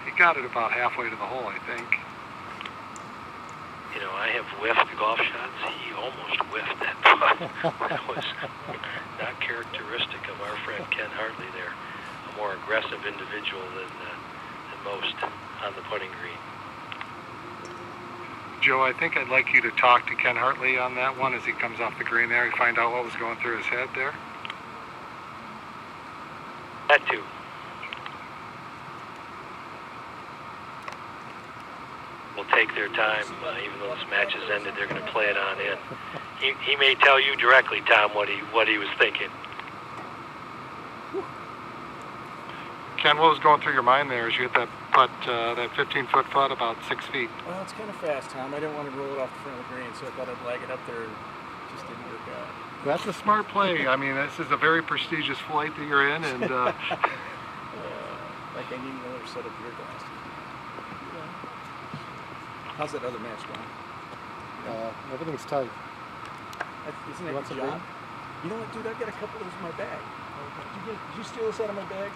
He got it about halfway to the hole, I think. You know, I have whiffed golf shots. He almost whiffed that putt. That was not characteristic of our friend Ken Hartley there. A more aggressive individual than most on the putting green. Joe, I think I'd like you to talk to Ken Hartley on that one as he comes off the green there and find out what was going through his head there. That too. Will take their time, even though this match has ended. They're going to play it on in. He may tell you directly, Tom, what he was thinking. Ken, what was going through your mind there as you hit that putt, that 15-foot putt about 6 feet? Well, it's kind of fast, Tom. I didn't want to roll it off the front of the green, so I thought I'd lag it up there. It just didn't work out. That's a smart play. I mean, this is a very prestigious flight that you're in, and like I need another set of beer glasses. How's that other match going? everything's tight. Isn't that a job? You know what, dude? I've got a couple of those in my bag. Did you steal this out of my bag?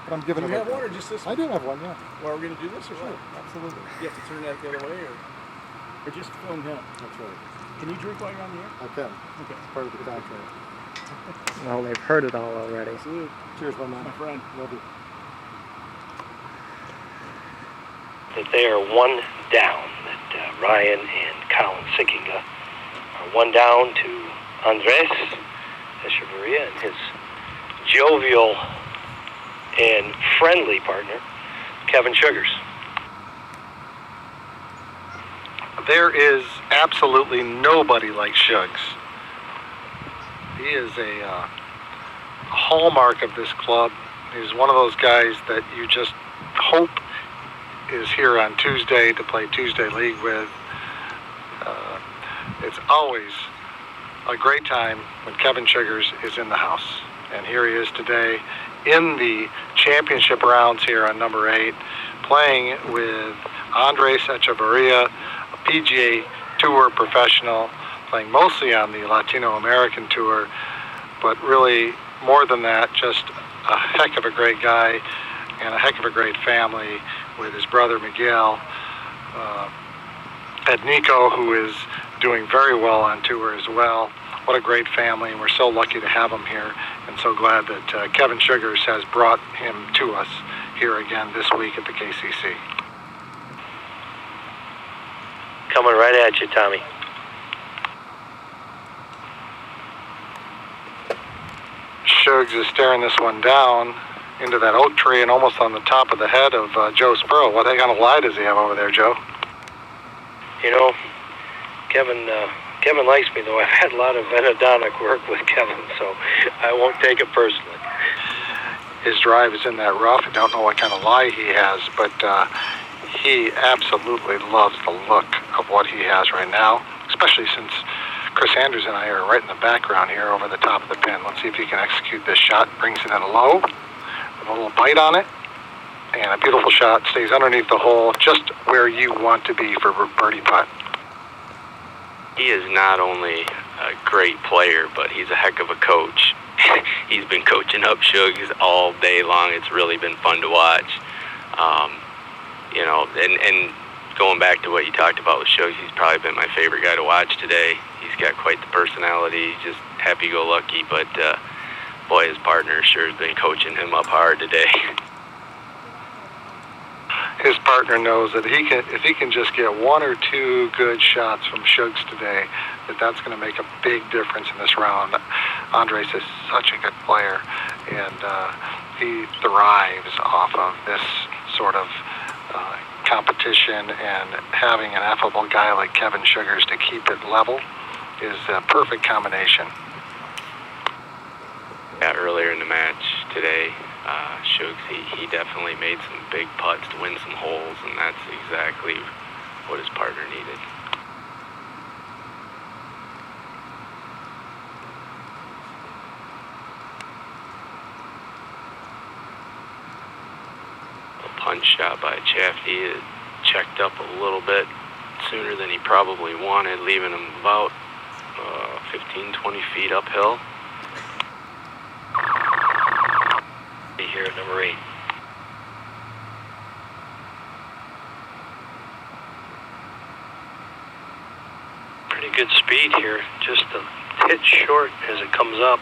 But I'm giving do it you have one or just this one? I do have one, yeah. Well, are we going to do this or Sure, what? absolutely. You have to turn that the other way or just film him? That's right. Can you drink while you're on the air? I can. Okay. It's part of the contract. Well, they've heard it all already. Salute. Cheers, my man. My friend. Love you. That they are one down, that Ryan and Colin Sickinga are one down to Andres Echeverria and his jovial and friendly partner, Kevin Sugars. There is absolutely nobody like Shugs. He is a hallmark of this club. He's one of those guys that you just hope is here on Tuesday to play Tuesday League with. It's always a great time when Kevin Sugars is in the house. And here he is today in the championship rounds here on number 8, playing with Andres Echeverria, a PGA Tour professional, playing mostly on the Latino American Tour, but really more than that, just a heck of a great guy and a heck of a great family with his brother Miguel. Ed Nico, who is doing very well on tour as well. What a great family, and we're so lucky to have him here, and so glad that Kevin Sugars has brought him to us here again this week at the KCC. Coming right at you, Tommy. Suggs is staring this one down into that oak tree and almost on the top of the head of Joe Spurl. What kind of lie does he have over there, Joe? You know, Kevin likes me, though. I've had a lot of endodontic work with Kevin, so I won't take it personally. His drive is in that rough. I don't know what kind of lie he has, but he absolutely loves the look of what he has right now, especially since Chris Andrews and I are right in the background here over the top of the pin. Let's see if he can execute this shot. Brings it in low with a little bite on it. And a beautiful shot. Stays underneath the hole, just where you want to be for a birdie putt. He is not only a great player, but he's a heck of a coach. He's been coaching up Suggs all day long. It's really been fun to watch. You know, and going back to what you talked about with Suggs, he's probably been my favorite guy to watch today. He's got quite the personality, just happy-go-lucky, but boy, his partner sure has been coaching him up hard today. His partner knows that if he can just get 1 or 2 good shots from Suggs today, that's going to make a big difference in this round. Andres is such a good player, and he thrives off of this sort of competition, and having an affable guy like Kevin Sugars to keep it level is a perfect combination. Yeah, earlier in the match today, Suggs, he definitely made some big putts to win some holes, and that's exactly what his partner needed. punch shot by Chafty. It checked up a little bit sooner than he probably wanted, leaving him about 15, 20 feet uphill. Be here at number 8. Pretty good speed here, just a hit short as it comes up.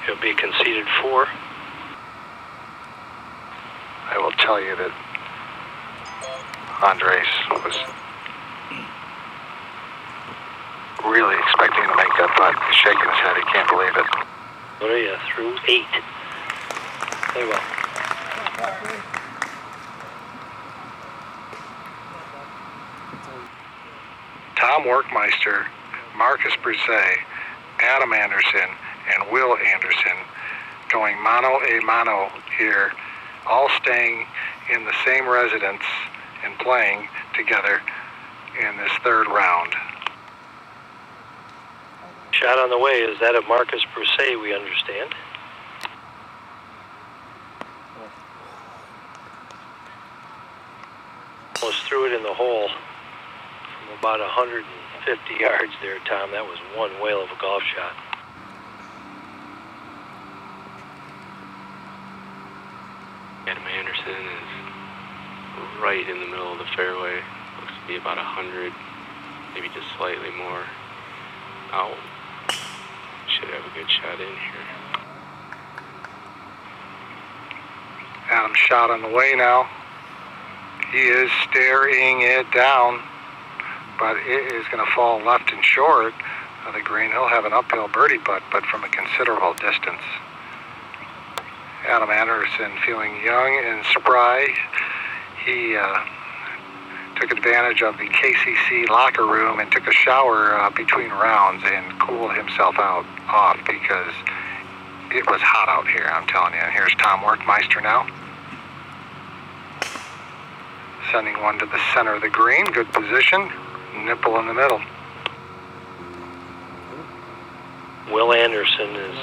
It'll be a conceded 4. I will tell you that Andres was really expecting to make that putt. He's shaking his head. He can't believe it. What are you, through 8? Very well. Tom Workmeister, Marcus Broussais, Adam Anderson, and Will Anderson going mano a mano here, all staying in the same residence and playing together in this third round. Shot on the way, is that of Marcus Broussais, we understand? Almost threw it in the hole from about 150 yards there, Tom. That was one whale of a golf shot. Adam Anderson is right in the middle of the fairway. Looks to be about 100, maybe just slightly more out. Should have a good shot in here. Adam's shot on the way now. He is staring it down, but it is going to fall left and short of the green. He'll have an uphill birdie putt, but from a considerable distance. Adam Anderson feeling young and spry. He took advantage of the KCC locker room and took a shower between rounds and cooled himself off because it was hot out here, I'm telling you. And here's Tom Workmeister now. Sending one to the center of the green. Good position. Nipple in the middle. Will Anderson is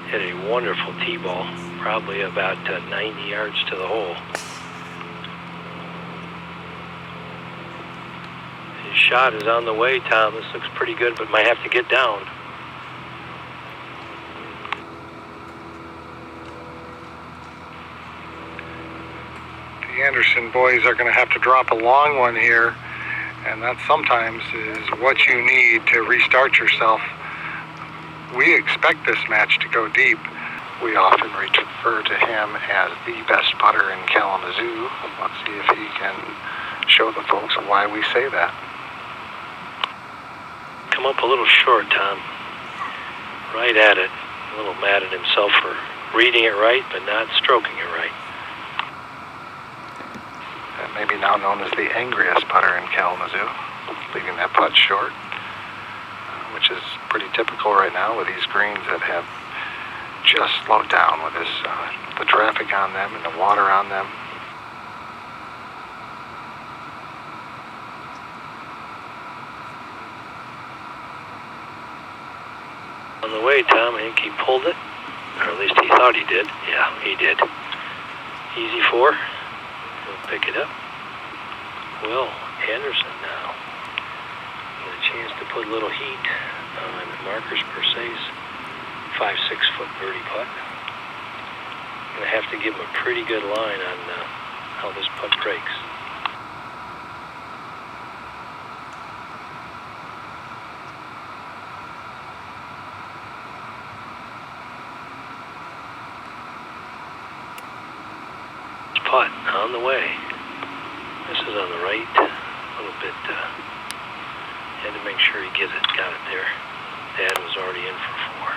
hit a wonderful tee ball, probably about 90 yards to the hole. His shot is on the way, Tom. This looks pretty good, but might have to get down. The Anderson boys are going to have to drop a long one here, and that sometimes is what you need to restart yourself. We expect this match to go deep. We often refer to him as the best putter in Kalamazoo. Let's see if he can show the folks why we say that. Come up a little short, Tom. Right at it. A little mad at himself for reading it right, but not stroking it right. And maybe now known as the angriest putter in Kalamazoo, leaving that putt short, which is pretty typical right now with these greens that have just slowed down with this, the traffic on them and the water on them. On the way, Tom, I think he pulled it, or at least he thought he did. Yeah, he did. Easy 4. He'll pick it up. Will Anderson now. With a chance to put a little heat on Marcus Broussais' 5-6 foot birdie putt. Gonna have to give him a pretty good line on how this putt breaks. Putt on the way. This is on the right, a little bit. Had to make sure he got it there. Dad was already in for 4.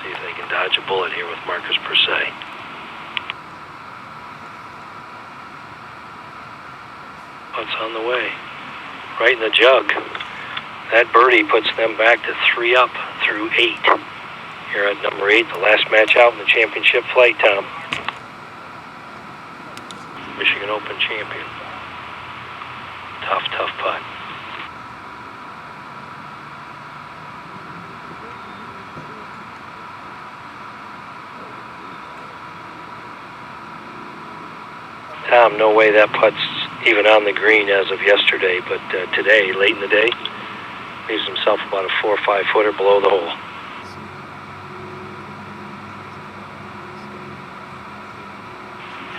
See if they can dodge a bullet here with Marcus Broussais. Putt's on the way, right in the jug. That birdie puts them back to 3 up through 8. Here at number 8, the last match out in the championship flight, Tom. Michigan Open champion. Tough putt. Tom, no way that putt's even on the green as of yesterday, but today, late in the day, leaves himself about a 4 or 5 footer below the hole.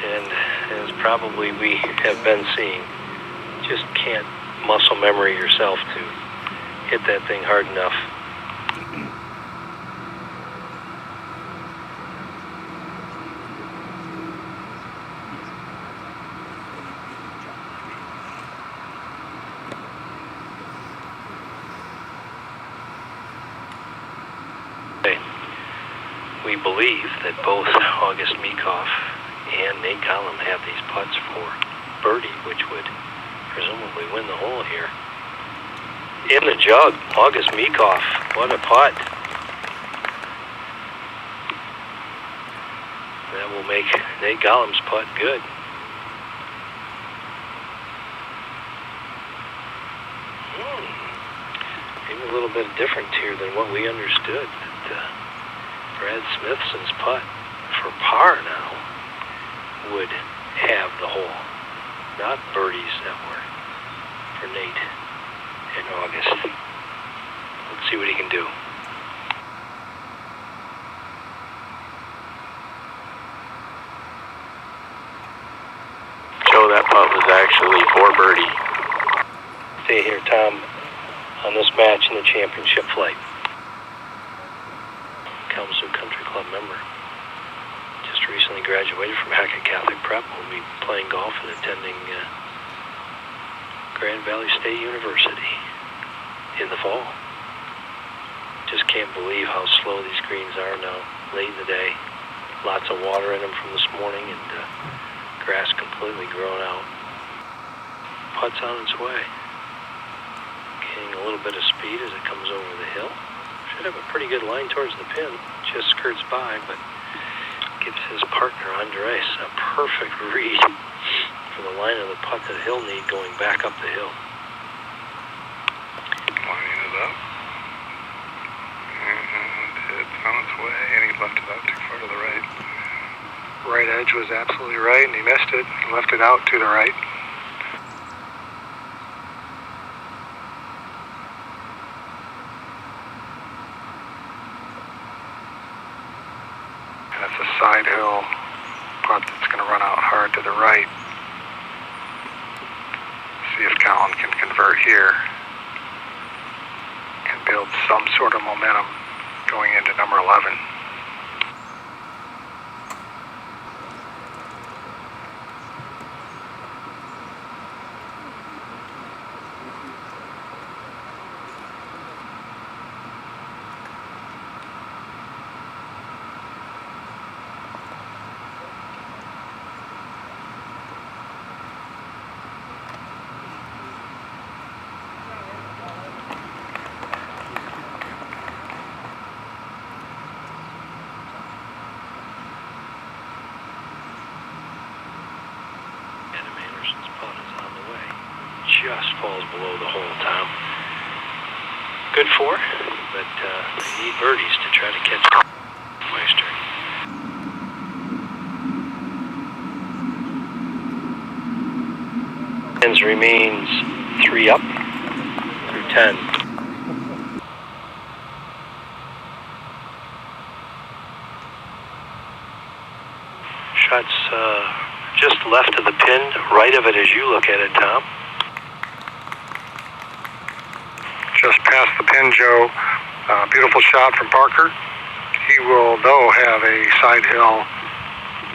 And as probably we have been seeing, just can't muscle memory yourself to hit that thing hard enough. We believe that both August Meekoff and Nate Gollum have these putts for birdie, which would presumably win the hole here. In the jug, August Meekoff, what a putt. That will make Nate Gollum's putt good. Maybe a little bit different here than what we understood. Brad Smithson's putt for par now would have the hole, not birdies that were for Nate in August. Let's see what he can do. Joe, that putt was actually for birdie. Stay here, Tom, on this match in the championship flight. Kalamazoo Country Club member. Just recently graduated from Hackett Catholic Prep. Will be playing golf and attending Grand Valley State University in the fall. Just can't believe how slow these greens are now, late in the day. Lots of water in them from this morning and grass completely grown out. Putt's on its way. Gaining a little bit of speed as it comes over the hill. Should have a pretty good line towards the pin. Just skirts by, but gives his partner Andres a perfect read for the line of the putt that he'll need going back up the hill. Line is up. And it's on its way, and he left it out too far to the right. Right edge was absolutely right, and he missed it. He left it out to the right. Side hill putt that's going to run out hard to the right. See if Colin can convert here and build some sort of momentum going into number 11. Just falls below the hole, Tom. Good for, but they need birdies to try to catch Meister. Hance remains 3 up through 10. Shots just left of the pin, right of it as you look at it, Tom. Just past the pin, Joe. Beautiful shot from Parker. He will, though, have a side hill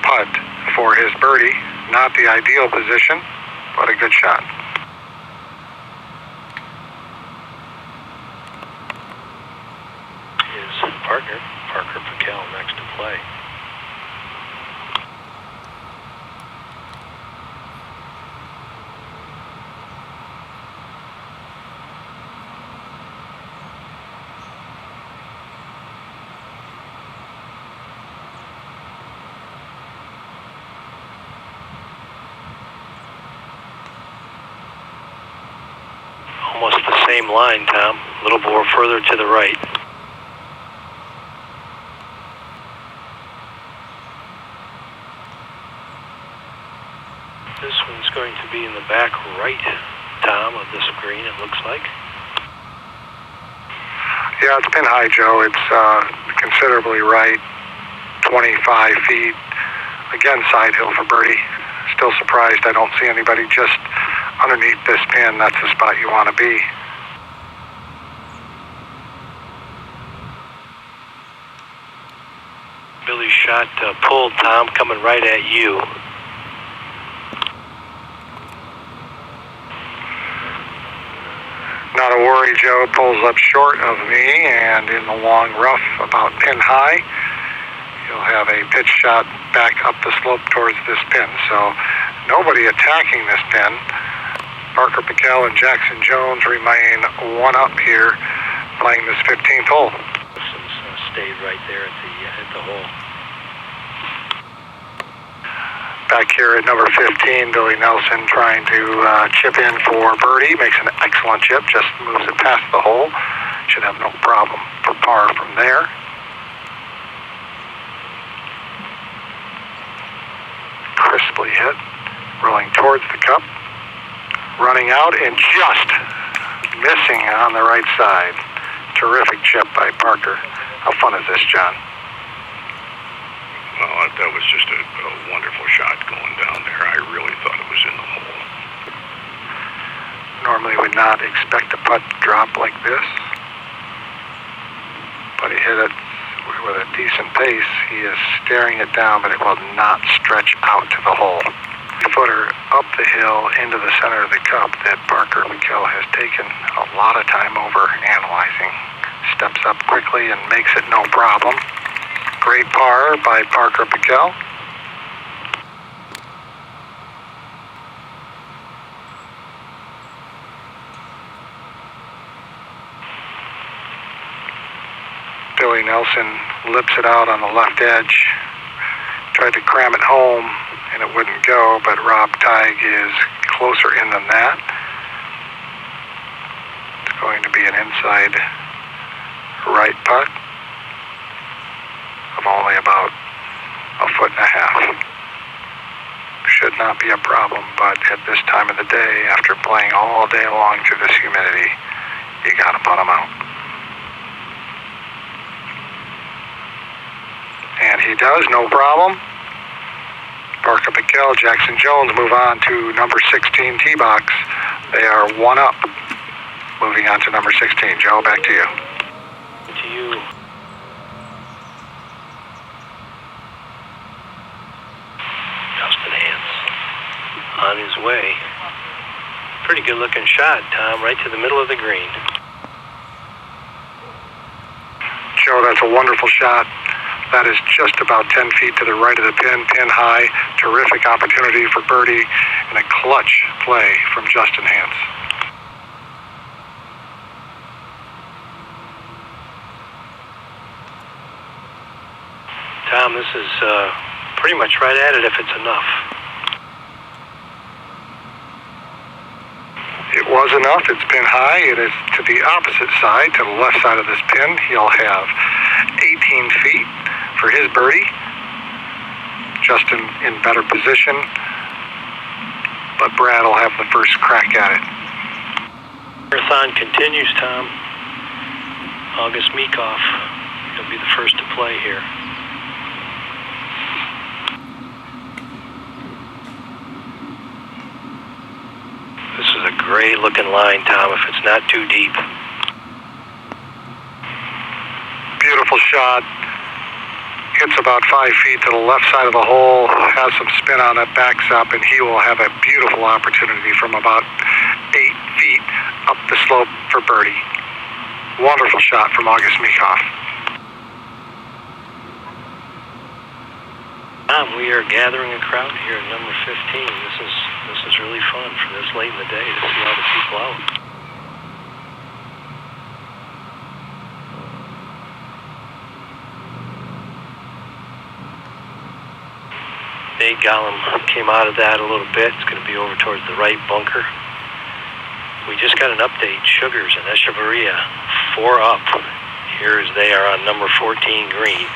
putt for his birdie. Not the ideal position, but a good shot. His partner, Parker Pikel, next to play. Almost the same line, Tom. A little more further to the right. This one's going to be in the back right, Tom, of this green, it looks like. Yeah, it's pin high, Joe. It's considerably right, 25 feet. Again, side hill for birdie. Still surprised I don't see anybody just underneath this pin. That's the spot you want to be. Billy's shot pulled, Tom, coming right at you. Not a worry, Joe. Pulls up short of me and in the long rough about pin high. You'll have a pitch shot back up the slope towards this pin. So nobody attacking this pin. Parker Pickell and Jackson Jones remain one up here playing this 15th hole. Stayed right there at the hole. Back here at number 15, Billy Nelson trying to chip in for birdie. Makes an excellent chip, just moves it past the hole. Should have no problem for par from there. Crisply hit, rolling towards the cup. Running out and just missing on the right side. Terrific chip by Parker. How fun is this, John? Well, that was just a wonderful shot going down there. I really thought it was in the hole. Normally would not expect a putt to drop like this, but he hit it with a decent pace. He is staring it down, but it will not stretch out to the hole. Footer up the hill into the center of the cup that Parker Pickell has taken a lot of time over analyzing. Steps up quickly and makes it no problem. Great par by Parker Pickell. Billy Nelson lips it out on the left edge. Tried to cram it home and it wouldn't go, but Rob Teig is closer in than that. It's going to be an inside right putt of only about a foot and a half. Should not be a problem, but at this time of the day, after playing all day long through this humidity, you gotta putt them out. And he does, no problem. Parker Pickell, Jackson Jones move on to number 16 tee box. They are one up. Moving on to number 16. Joe, back to you. To you. Justin Hance on his way. Pretty good looking shot, Tom, right to the middle of the green. Joe, that's a wonderful shot. That is just about 10 feet to the right of the pin, pin high. Terrific opportunity for birdie and a clutch play from Justin Hance. Tom, this is pretty much right at it if it's enough. It was enough. It's pin high. It is to the opposite side, to the left side of this pin. He'll have 18 feet for his birdie. Justin in better position, but Brad will have the first crack at it. Marathon continues, Tom. August Meekoff, he'll be the first to play here. This is a great looking line, Tom, if it's not too deep. Beautiful shot. Hits about 5 feet to the left side of the hole, has some spin on it, backs up, and he will have a beautiful opportunity from about 8 feet up the slope for birdie. Wonderful shot from August Meekoff. Tom, we are gathering a crowd here at number 15. This is really fun for this late in the day to see all the people out. Nate Gollum came out of that a little bit. It's going to be over towards the right bunker. We just got an update. Sugars and Echevarria 4 up. Here as they are on number 14 green.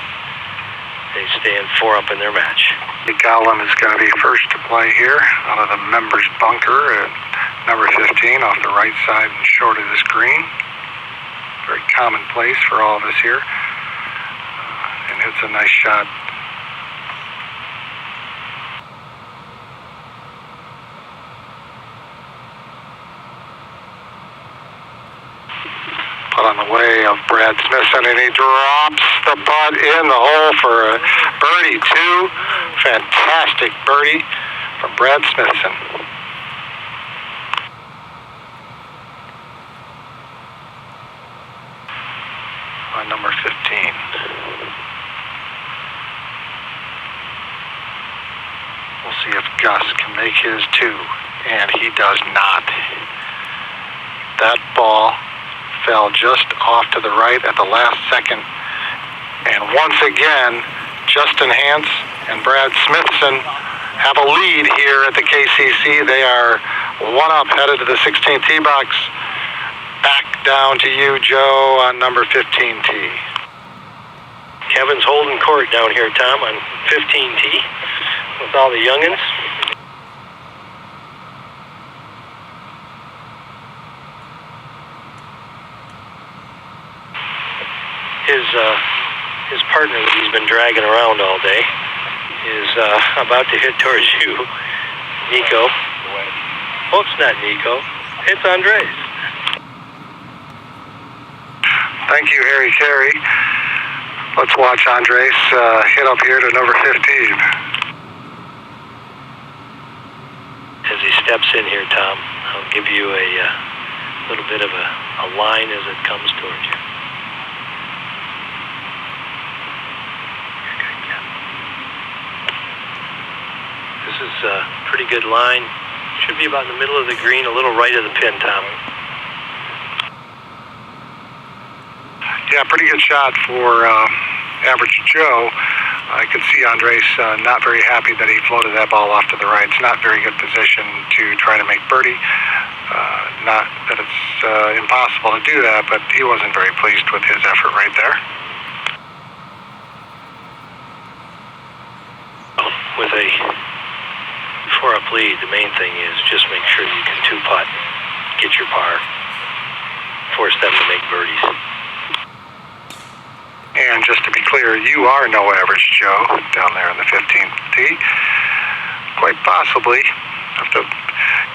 They stand 4 up in their match. Colin is going to be first to play here out of the members bunker at number 15 off the right side and short of this green. Very commonplace for all of us here. And hits a nice shot. Putt on the way of Brad Smithson, and he drops the putt in the hole for a birdie, too. Fantastic birdie from Brad Smithson. On number 15. We'll see if Gus can make his too, and he does not. That ball fell just off to the right at the last second. And once again, Justin Hance and Brad Smithson have a lead here at the KCC. They are one up, headed to the 16th tee box. Back down to you, Joe, on number 15 tee. Kevin's holding court down here, Tom, on 15 tee with all the youngins. His partner that he's been dragging around all day is about to hit towards you, Nico. Oh, it's not Nico. It's Andres. Thank you, Harry Carey. Let's watch Andres hit up here to number 15. As he steps in here, Tom, I'll give you a little bit of a line as it comes towards you. This is a pretty good line. Should be about in the middle of the green, a little right of the pin, Tom. Yeah, pretty good shot for average Joe. I could see Andres not very happy that he floated that ball off to the right. It's not very good position to try to make birdie. Not that it's impossible to do that, but he wasn't very pleased with his effort right there. With a 4-up lead, the main thing is just make sure you can two-putt, get your par, force them to make birdies. And just to be clear, you are no average Joe down there on the 15th tee. Quite possibly. Have to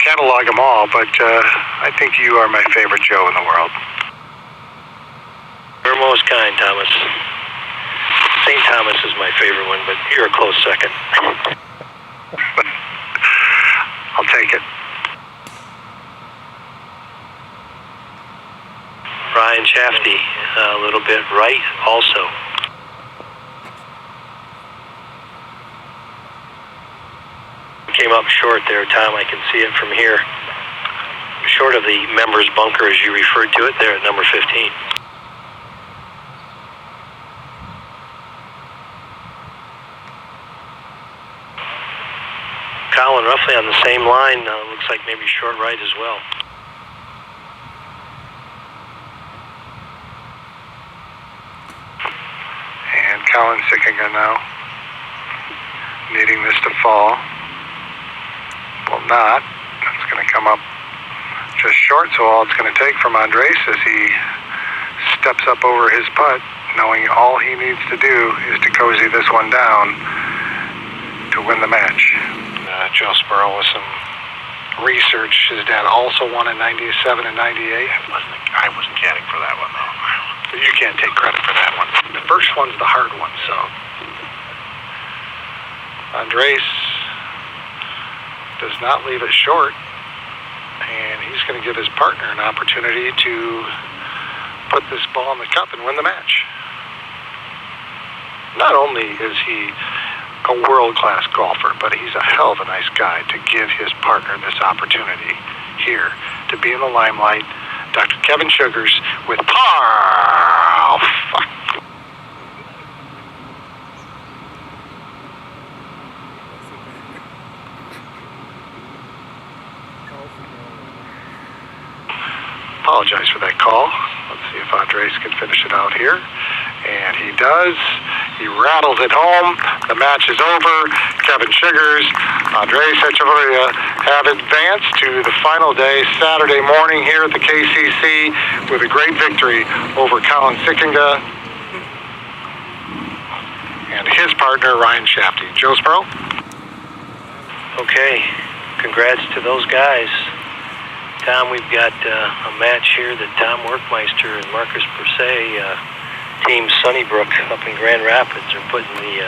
catalog them all, but I think you are my favorite Joe in the world. You're most kind, Thomas. St. Thomas is my favorite one, but you're a close second. I'll take it. Ryan Shafty, a little bit right also. Came up short there, Tom. I can see it from here. Short of the members bunker, as you referred to it, there at number 15. Colin roughly on the same line. Looks like maybe short right as well. And Colin Sickinga now, needing this to fall. Will not. It's going to come up just short, so all it's going to take from Andres as he steps up over his putt, knowing all he needs to do is to cozy this one down to win the match. Joe Spurl with some research. His dad also won in 97 and 98. I wasn't caddying for that one, though. You can't take credit for that one. The first one's the hard one, so. Andres does not leave it short, and he's going to give his partner an opportunity to put this ball in the cup and win the match. Not only is he a world-class golfer, but he's a hell of a nice guy to give his partner this opportunity here to be in the limelight. Dr. Kevin Sugars with par. Oh, fuck. Apologize for that call. Let's see if Andres can finish it out here. And he does. He rattles it home. The match is over. Kevin Sugars, Andres Echeverria have advanced to the final day, Saturday morning here at the KCC with a great victory over Colin Sickinga and his partner, Ryan Shafty. Joe Sparrow? Okay, congrats to those guys. Tom, we've got a match here that Tom Workmeister and Marcus Persay, Team Sunnybrook up in Grand Rapids, are putting the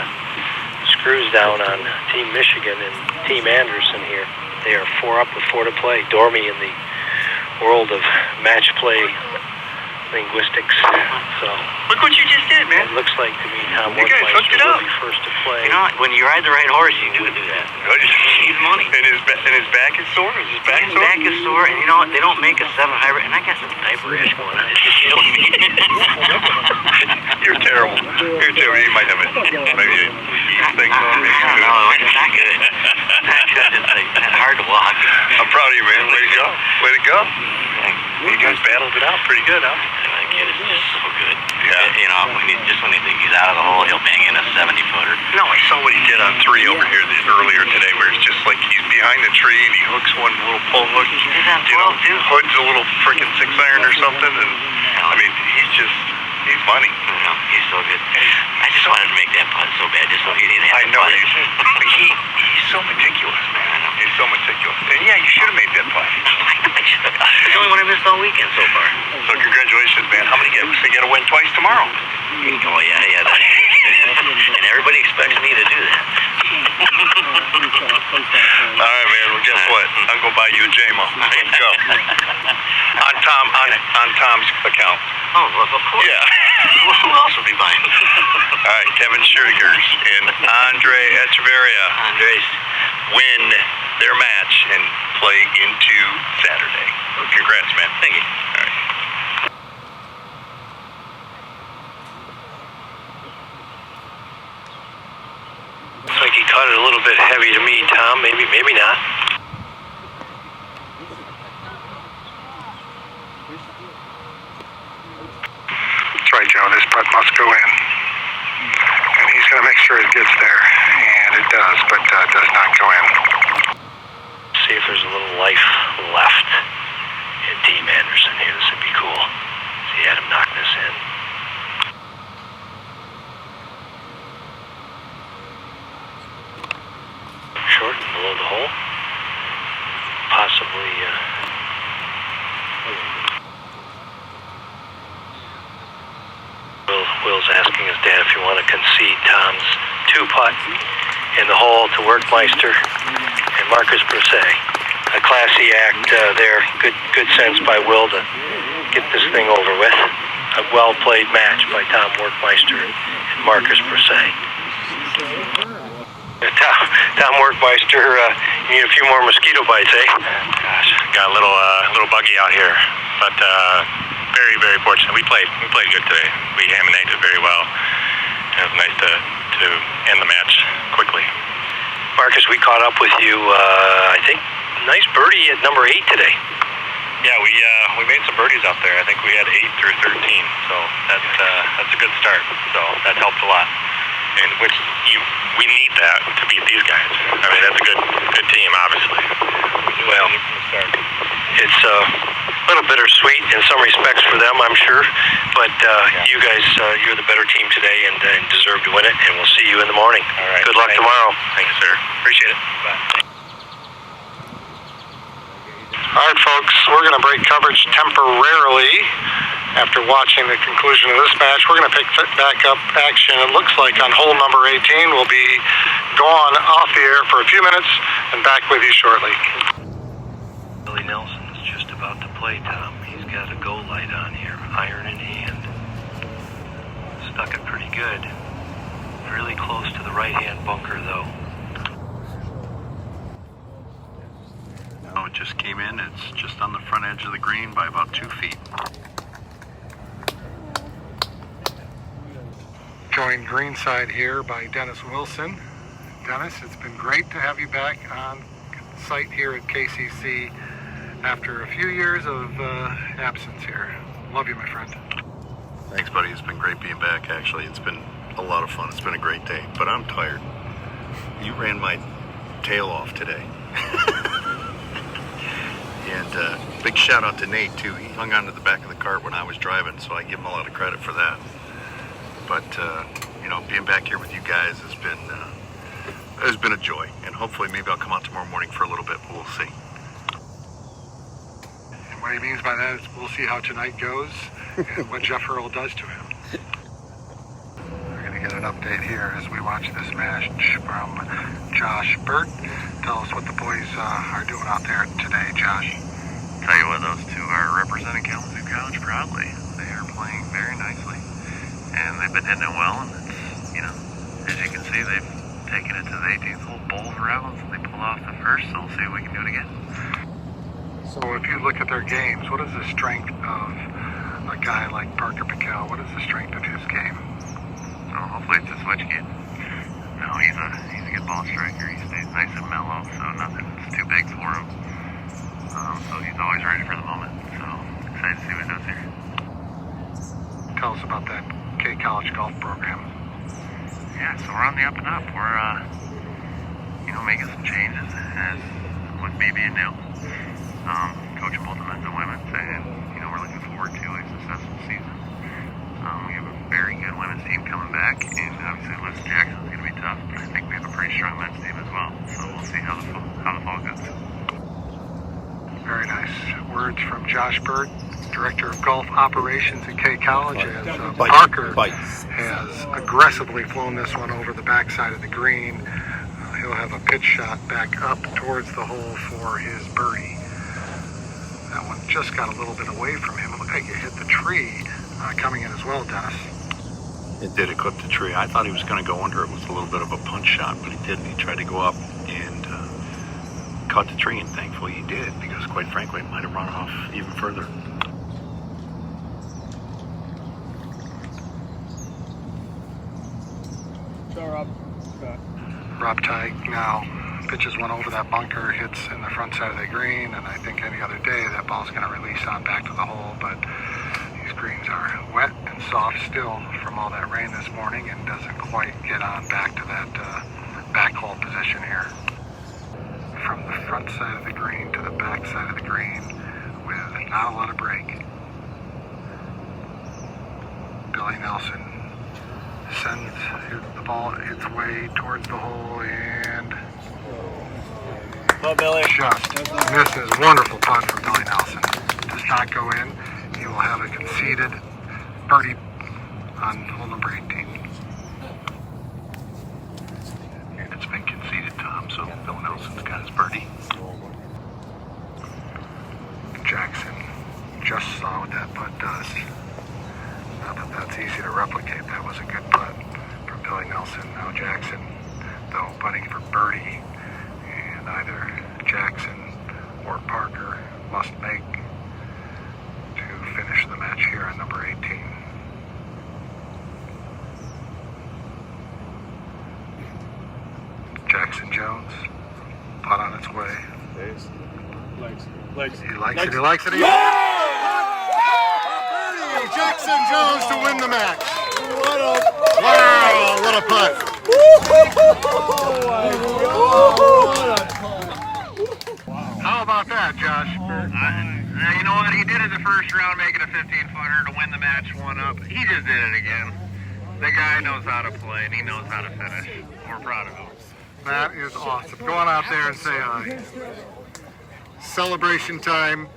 screws down on Team Michigan and Team Anderson here. They are 4 up with 4 to play. Dormy in the world of match play linguistics. So look what you just did, man. It looks like to me Tom You guys hooked Workmeister it up. will be first to play. You know, when you ride the right horse, you do that. He's money. And his back is sore? Is his back His sore? back is sore, and you know what? They don't make a 7 hybrid, and I got some diaper rash going on. It's just killing me. You're terrible. You're terrible. You might have it. Maybe a yeast thing on me. No, it's not good. Not good. It's like hard to walk. I'm proud of you, man. Way to go. Way to go. You guys battled it out pretty good, huh? That kid is just so good. Yeah. You know, when he thinks he's out of the hole, he'll bang in a 70-footer. No, I saw what he did on 3 over here earlier today, where it's just like he's behind the tree and he hooks one little pull hook. He did that 12 too. Hoods a little freaking 6-iron or something, and I mean, he's money. No, he's so good. I just wanted to make that putt so bad, just so he didn't have I know. He's so meticulous, man. He's so meticulous. And yeah, you should have made that putt. It's the only one I missed all weekend so far. So congratulations, man. How many games? They got to win twice tomorrow. Oh yeah. And everybody expects me to do that. All right, man. Well, guess what? I'm gonna buy you a JMO. Let's go. On Tom's account. Oh, well, of course. Yeah. Who else would be buying? All right, Kevin Schertigers and Andre Echeverria win their match and play into Saturday. Congrats, man. Thank you. All right. Looks like he caught it a little bit heavy to me, Tom. Maybe not. That's right, Joe. This putt must go in. And he's going to make sure it gets there. And it does, but does not go in. See if there's a little life left in Team Anderson here. This would be cool. See Adam knock this in. Short and below the hole. Possibly. Will's asking his dad if you want to concede Tom's 2-putt in the hole to Workmeister and Marcus Persay. A classy act there. Good sense by Will to get this thing over with. A well-played match by Tom Workmeister and Marcus Persay. Tom Workmeister, you need a few more mosquito bites, eh? Gosh, got a little buggy out here, but very, very fortunate. We played good today. We ham-and-egged it very well. It was nice to end the match quickly. Marcus, we caught up with you, I think, nice birdie at number 8 today. Yeah, we made some birdies out there. I think we had 8 through 13, so that's a good start. So that helped a lot. And we need that to beat these guys. I mean, that's a good team, obviously. Well, it's a little bittersweet in some respects for them, I'm sure. But you guys, you're the better team today and deserve to win it. And we'll see you in the morning. All right. Good luck tomorrow. Thanks, sir. Appreciate it. Bye. All right, folks, we're going to break coverage temporarily after watching the conclusion of this match. We're going to pick back up action. It looks like on hole number 18, we'll be gone off the air for a few minutes and back with you shortly. Billy Nelson is just about to play, Tom. He's got a go light on here, iron in hand. Stuck it pretty good. Really close to the right-hand bunker, though. Oh, it just came in. It's just on the front edge of the green by about 2 feet. Joined greenside here by Dennis Wilson. Dennis, it's been great to have you back on site here at KCC after a few years of absence here. Love you, my friend. Thanks, buddy. It's been great being back, actually. It's been a lot of fun. It's been a great day, but I'm tired. You ran my tail off today. And big shout out to Nate too. He hung on to the back of the cart when I was driving, so I give him a lot of credit for that. But you know, being back here with you guys has been a joy, and hopefully maybe I'll come out tomorrow morning for a little bit, but we'll see. And what he means by that is we'll see how tonight goes and what Jeff Earl does to him. We're going to get an update here as we watch this match from Josh Burt. Tell us what the boys are doing out there today, Josh. Tell you what, those two are representing Kalamazoo College proudly. They are playing very nicely, and they've been hitting it well, and it's, you know, as you can see, they've taken it to the 18th hole, bowls rounds, and they pulled off the first, so we'll see if we can do it again. So if you look at their games, what is the strength of a guy like Parker Pickell? What is the strength of his game? So hopefully it's a switch kid. No, he's a good ball striker. He stays nice and mellow, so nothing's too big for him. So he's always ready for the moment. So excited to see what he does here. Tell us about that K College golf program. Yeah, so we're on the up and up. We're, you know, making some changes as with me being new. Coaching both the men's and women's, and, you know, we're looking forward to a successful season. We have a very good women's team coming back, and obviously Liz Jackson's going to be tough, but I think we have a pretty strong men's team as well. So we'll see how the fall goes. Very nice words from Josh Burt, Director of Golf Operations at K College, as Parker has aggressively flown this one over the backside of the green. He'll have a pitch shot back up towards the hole for his birdie. That one just got a little bit away from him. It looked like it hit the tree coming in as well, Dennis. It did. It clipped the tree. I thought he was going to go under it with a little bit of a punch shot, but he didn't. He tried to go up and caught the tree, and thankfully he did, because quite frankly it might have run off even further. Rob Teig now pitches one over that bunker, hits in the front side of the green, and I think any other day that ball's going to release on back to the hole, but these greens are wet and soft still from all that rain this morning, and doesn't quite get on back to that back hole position here. From the front side of the green to the back side of the green with not a lot of break. Billy Nelson sends the ball its way towards the hole, and just misses. Wonderful putt from Billy Nelson. Does not go in. He will have a conceded birdie on hole number 18. And it's been conceded, Tom, so Bill Nelson's got his birdie. Jackson just saw what that putt does. Not that that's easy to replicate. That was a good putt from Billy Nelson. Now Jackson, though, putting for birdie, and either Jackson or Parker must make to finish the match here on number 18. Jackson Jones, putt on its way. He likes it. Jackson Jones to win the match. Wow, what a putt. How about that, Josh? You know what? He did it the first round, making a 15-footer to win the match 1-up. He just did it again. The guy knows how to play, and he knows how to finish. We're proud of him. That is awesome. Go on out there and say hi. Celebration time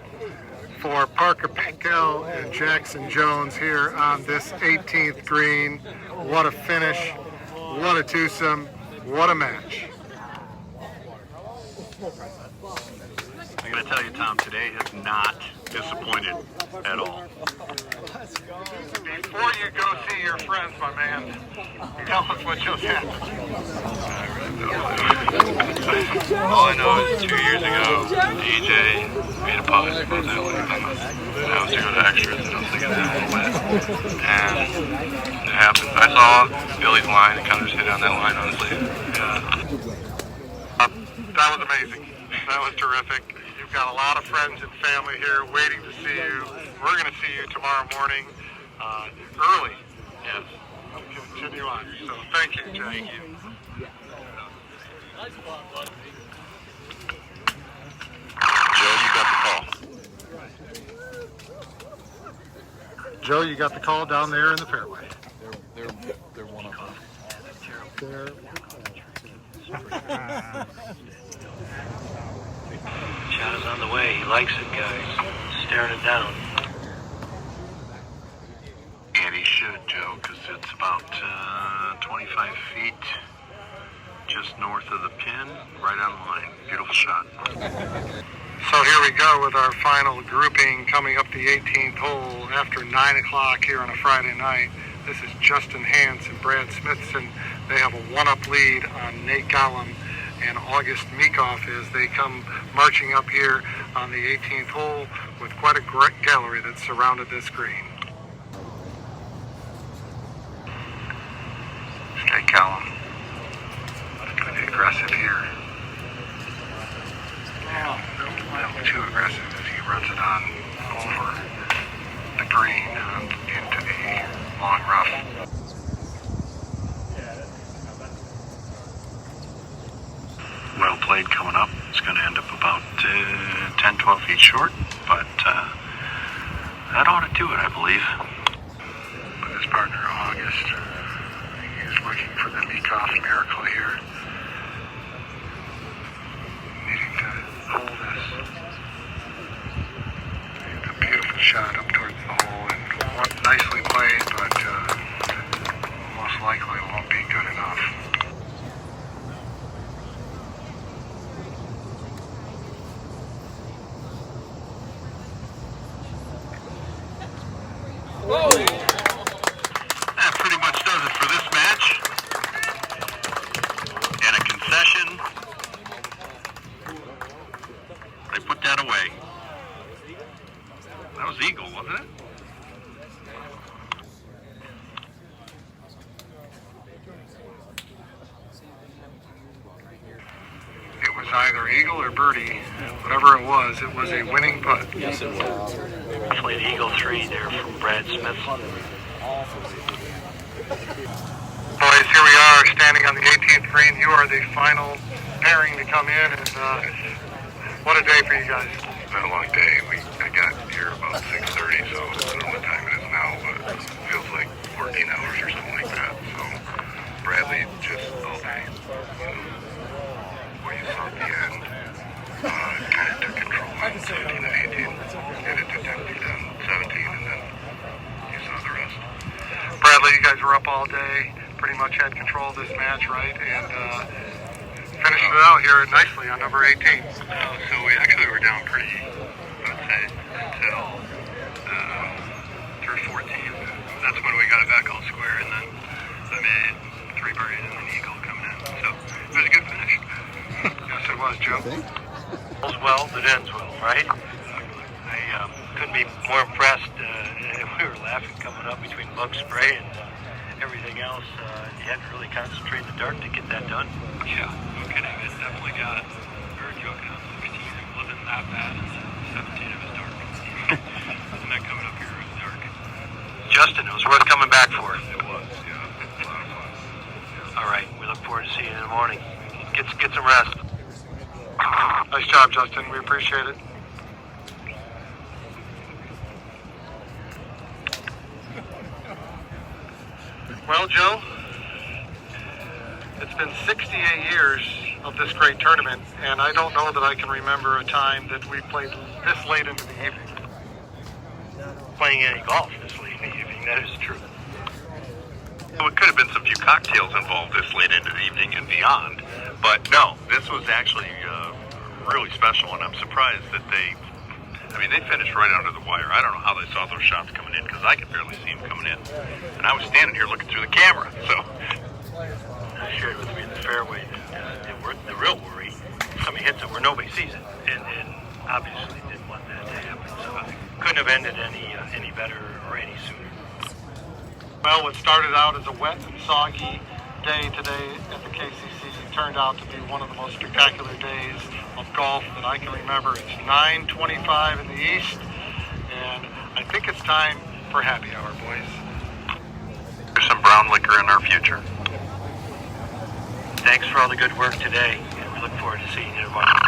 for Parker Pickell and Jackson Jones here on this 18th green. What a finish. What a twosome. What a match. I'm going to tell you, Tom, today has not disappointed at all. Before you go see your friends, my man, tell us what just happened. All I know is 2 years ago, DJ made a putt for the and I was to go to extras, and I was thinking that a little bit. And it happened. I saw Billy's line and kind of just hit on that line, honestly. That was amazing. That was terrific. You've got a lot of friends and family here waiting to see you. We're going to see you tomorrow morning early. Yes. continue on. So thank you, Jay. Thank you. Joe, you got the call down there in the fairway. They're one of them. Shot is on the way. He likes it, guys. Staring it down. And he should, Joe, because it's about 25 feet just north of the pin, right on the line. Beautiful shot. So here we go with our final grouping coming up the 18th hole after 9 o'clock here on a Friday night. This is Justin Hance and Brad Smithson. They have a one-up lead on Nate Gollum and August Meekoff as they come marching up here on the 18th hole with quite a great gallery that surrounded this green. Stay calm. Going to be aggressive here. Not too aggressive as he runs it on over the green into the long rough. Well played coming up. It's going to end up about 10, 12 feet short, but that ought to do it, I believe. But his partner, August, he's looking for the Meekoff miracle here. Needing to hold this. A beautiful shot up towards the hole, and nicely played, but most likely won't be good enough. That pretty much does it for this match. And a concession. They put that away. That was eagle, wasn't it? It was either eagle or birdie. Whatever it was a winning putt. Yes, it was. Played Eagle 3 there from Brad Smithson. Boys, here we are standing on the 18th green. You are the final pairing to come in, and what a day for you guys. It's been a long day. I got here about 6:30, so I don't know what time it is now, but it feels like 14 hours or something like that. So Bradley just all day. What you saw at the end kind of took control on 17 and 18. Get it to 10 feet on 17, and then you saw the rest. Bradley, you guys were up all day, pretty much had control of this match, right? And finished it out here nicely on number 18. So we actually were down pretty, I'd say, until through 14. That's when we got it back all square, and then I made 3 birdies and an eagle coming in. So it was a good finish. Yes, it was, Joe. All's well that ends well, right? I couldn't be more impressed. We were laughing coming up between bug spray and everything else. You had to really concentrate in the dark to get that done. Yeah, no kidding. It definitely got it. We were joking on 16. It wasn't that bad. 17 it was dark. Wasn't that coming up here in the dark? Justin, it was worth coming back for. It was, yeah. It was a lot of fun. Yeah. All right, we look forward to seeing you in the morning. Get some rest. Nice job, Justin. We appreciate it. Well, Joe, it's been 68 years of this great tournament, and I don't know that I can remember a time that we played this late into the evening. Playing any golf this late in the evening, that is true. Well, it could have been some few cocktails involved this late into the evening and beyond, but no, this was actually really special, and I'm surprised that they finished right under the wire. I don't know how they saw those shots coming in, because I could barely see them coming in, and I was standing here looking through the camera, so. I shared with me in the fairway that the real worry, somebody hits it where nobody sees it, and obviously didn't want that to happen, so couldn't have ended any better or any sooner. Well, what started out as a wet and soggy day today at the KCC turned out to be one of the most spectacular days of golf that I can remember. It's 9:25 in the east, and I think it's time for happy hour, boys. some brown liquor in our future. Thanks for all the good work today, and we look forward to seeing you tomorrow.